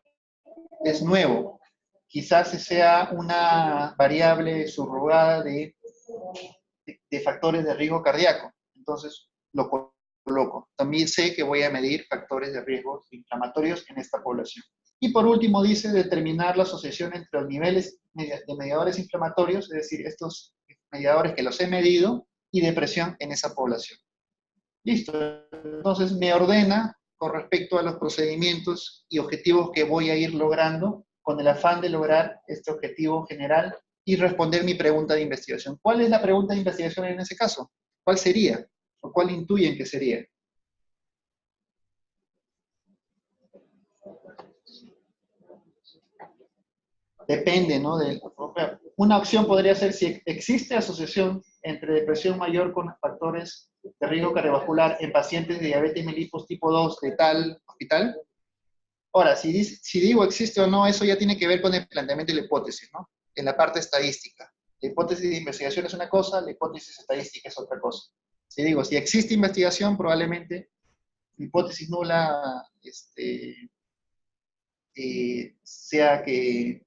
Speaker 1: es nuevo. Quizás sea una variable subrogada de factores de riesgo cardíaco. Entonces, lo coloco. También sé que voy a medir factores de riesgo inflamatorios en esta población. Y por último, dice determinar la asociación entre los niveles de mediadores inflamatorios, es decir, estos mediadores que los he medido, y depresión en esa población. Listo. Entonces me ordena con respecto a los procedimientos y objetivos que voy a ir logrando con el afán de lograr este objetivo general y responder mi pregunta de investigación. ¿Cuál es la pregunta de investigación en ese caso? ¿Cuál sería? ¿O cuál intuyen que sería? Depende, ¿no? Una opción podría ser si existe asociación entre depresión mayor con factores de riesgo cardiovascular en pacientes de diabetes mellitus tipo 2 de tal hospital. Ahora, si digo existe o no, eso ya tiene que ver con el planteamiento de la hipótesis, ¿no? En la parte estadística. La hipótesis de investigación es una cosa, la hipótesis estadística es otra cosa. Si existe investigación, probablemente la hipótesis nula sea que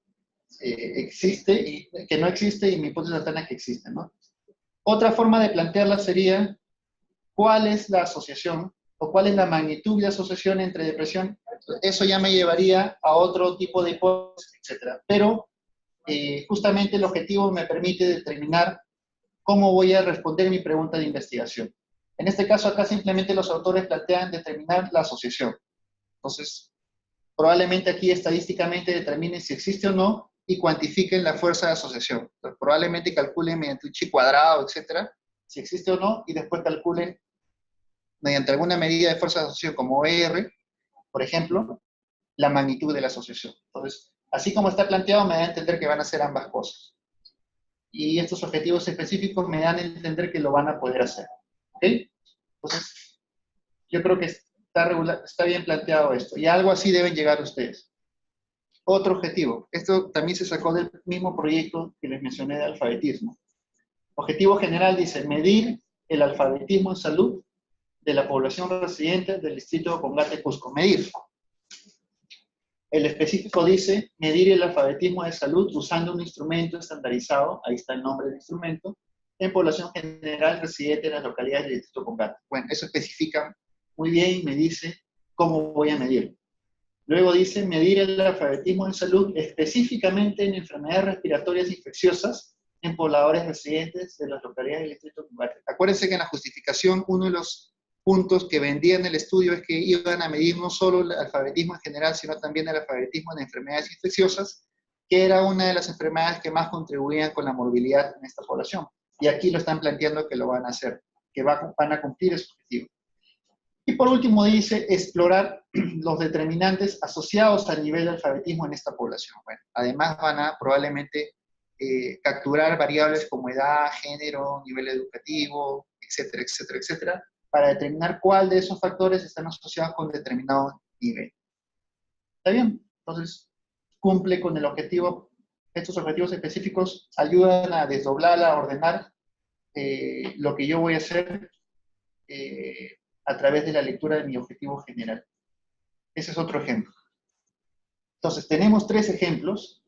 Speaker 1: existe y que no existe y mi hipótesis alterna que existe, ¿no? Otra forma de plantearla sería cuál es la asociación o cuál es la magnitud de asociación entre depresión. Eso ya me llevaría a otro tipo de hipótesis, etc. Pero justamente el objetivo me permite determinar cómo voy a responder mi pregunta de investigación. En este caso, acá simplemente los autores plantean determinar la asociación. Entonces, probablemente aquí estadísticamente determinen si existe o no y cuantifiquen la fuerza de asociación. Entonces, probablemente calculen mediante un chi cuadrado, etcétera, si existe o no, y después calculen mediante alguna medida de fuerza de asociación como R, por ejemplo, la magnitud de la asociación. Entonces, así como está planteado, me da a entender que van a hacer ambas cosas. Y estos objetivos específicos me dan a entender que lo van a poder hacer. ¿Ok? Entonces, yo creo que está bien planteado esto. Y algo así deben llegar ustedes. Otro objetivo. Esto también se sacó del mismo proyecto que les mencioné de alfabetismo. Objetivo general dice, medir el alfabetismo en salud de la población residente del distrito de Congate, Cusco. Medir. El específico dice, medir el alfabetismo de salud usando un instrumento estandarizado, ahí está el nombre del instrumento, en población general residente en las localidades del distrito de Congate. Bueno, eso especifica muy bien y me dice cómo voy a medir. Luego dice, medir el alfabetismo en salud específicamente en enfermedades respiratorias infecciosas en pobladores residentes de las localidades del distrito de Congate. Acuérdense que en la justificación uno de los puntos que vendían el estudio es que iban a medir no solo el alfabetismo en general, sino también el alfabetismo en enfermedades infecciosas, que era una de las enfermedades que más contribuían con la morbilidad en esta población. Y aquí lo están planteando que lo van a hacer, que van a cumplir ese objetivo. Y por último dice, explorar los determinantes asociados al nivel de alfabetismo en esta población. Bueno, además van a probablemente capturar variables como edad, género, nivel educativo, etcétera, etcétera, etcétera, para determinar cuál de esos factores están asociados con determinado nivel. Está bien. Entonces, cumple con el objetivo. Estos objetivos específicos ayudan a desdoblar, a ordenar lo que yo voy a hacer a través de la lectura de mi objetivo general. Ese es otro ejemplo. Entonces, tenemos 3 ejemplos.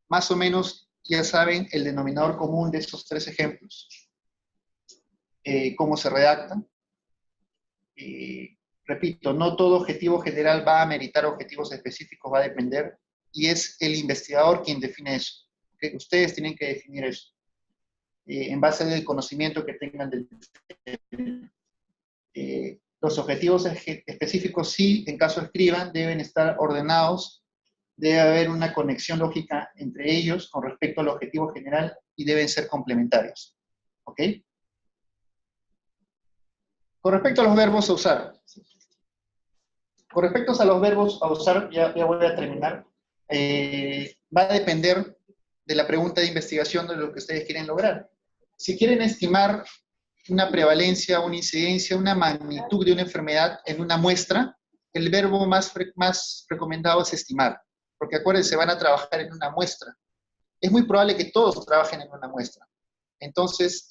Speaker 1: Más o menos ya saben el denominador común de esos 3 ejemplos. Cómo se redactan. Repito, no todo objetivo general va a meritar objetivos específicos, va a depender, y es el investigador quien define eso. ¿Okay? Ustedes tienen que definir eso, en base al conocimiento que tengan del tema. Los objetivos específicos, sí, en caso escriban, deben estar ordenados, debe haber una conexión lógica entre ellos con respecto al objetivo general y deben ser complementarios. ¿Ok? Con respecto a los verbos a usar. Con respecto a los verbos a usar, ya voy a terminar, va a depender de la pregunta de investigación de lo que ustedes quieren lograr. Si quieren estimar una prevalencia, una incidencia, una magnitud de una enfermedad en una muestra, el verbo más recomendado es estimar, porque acuérdense, van a trabajar en una muestra. Es muy probable que todos trabajen en una muestra. Entonces,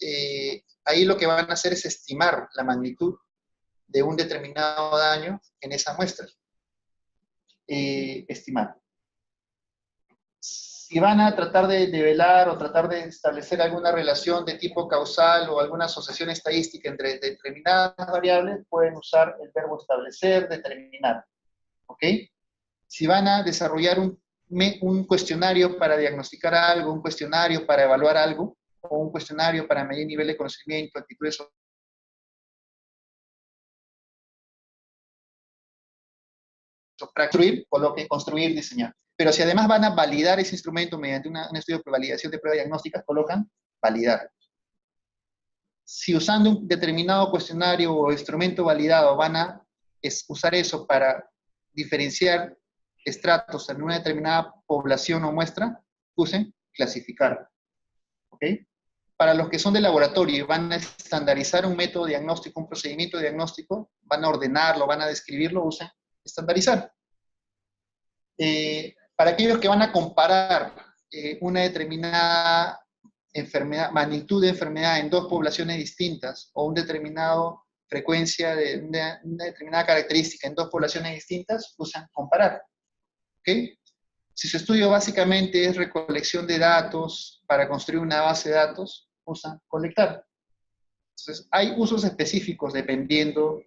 Speaker 1: ahí lo que van a hacer es estimar la magnitud de un determinado daño en esa muestra. Estimar. Si van a tratar de develar o tratar de establecer alguna relación de tipo causal o alguna asociación estadística entre determinadas variables, pueden usar el verbo establecer, determinar. ¿Ok? Si van a desarrollar un cuestionario para diagnosticar algo, un cuestionario para evaluar algo, o un cuestionario para medir nivel de conocimiento, actitudes para construir, coloquen construir, diseñar. Pero si además van a validar ese instrumento mediante un estudio de validación de pruebas diagnósticas, colocan validar. Si usando un determinado cuestionario o instrumento validado van a usar eso para diferenciar estratos en una determinada población o muestra, usen clasificar. ¿Ok? Para los que son de laboratorio y van a estandarizar un método diagnóstico, un procedimiento diagnóstico, van a ordenarlo, van a describirlo, usen estandarizar. Para aquellos que van a comparar una determinada enfermedad, magnitud de enfermedad en 2 poblaciones distintas o una determinada frecuencia de una determinada característica en 2 poblaciones distintas, usan comparar. ¿Okay? Si su estudio básicamente es recolección de datos para construir una base de datos, usan colectar. Entonces, hay usos específicos dependiendo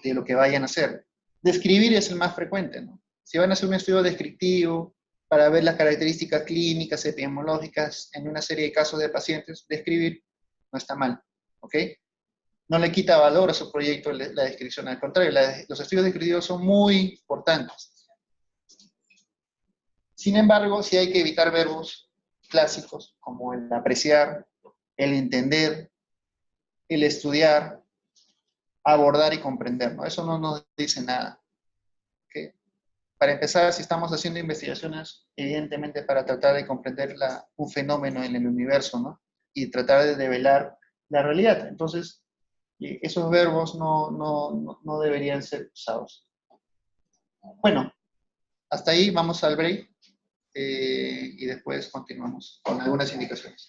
Speaker 1: de lo que vayan a hacer. Describir es el más frecuente, ¿no? Si van a hacer un estudio descriptivo para ver las características clínicas, epidemiológicas en una serie de casos de pacientes, describir no está mal, ¿ok? No le quita valor a su proyecto la descripción, al contrario, los estudios descriptivos son muy importantes. Sin embargo, sí hay que evitar verbos clásicos como el apreciar, el entender, el estudiar, abordar y comprender, ¿no? Eso no nos dice nada. ¿Okay? Para empezar, si estamos haciendo investigaciones, evidentemente para tratar de comprender un fenómeno en el universo, ¿no? Y tratar de develar la realidad. Entonces, esos verbos no deberían ser usados. Bueno, hasta ahí vamos al break y después continuamos con algunas indicaciones.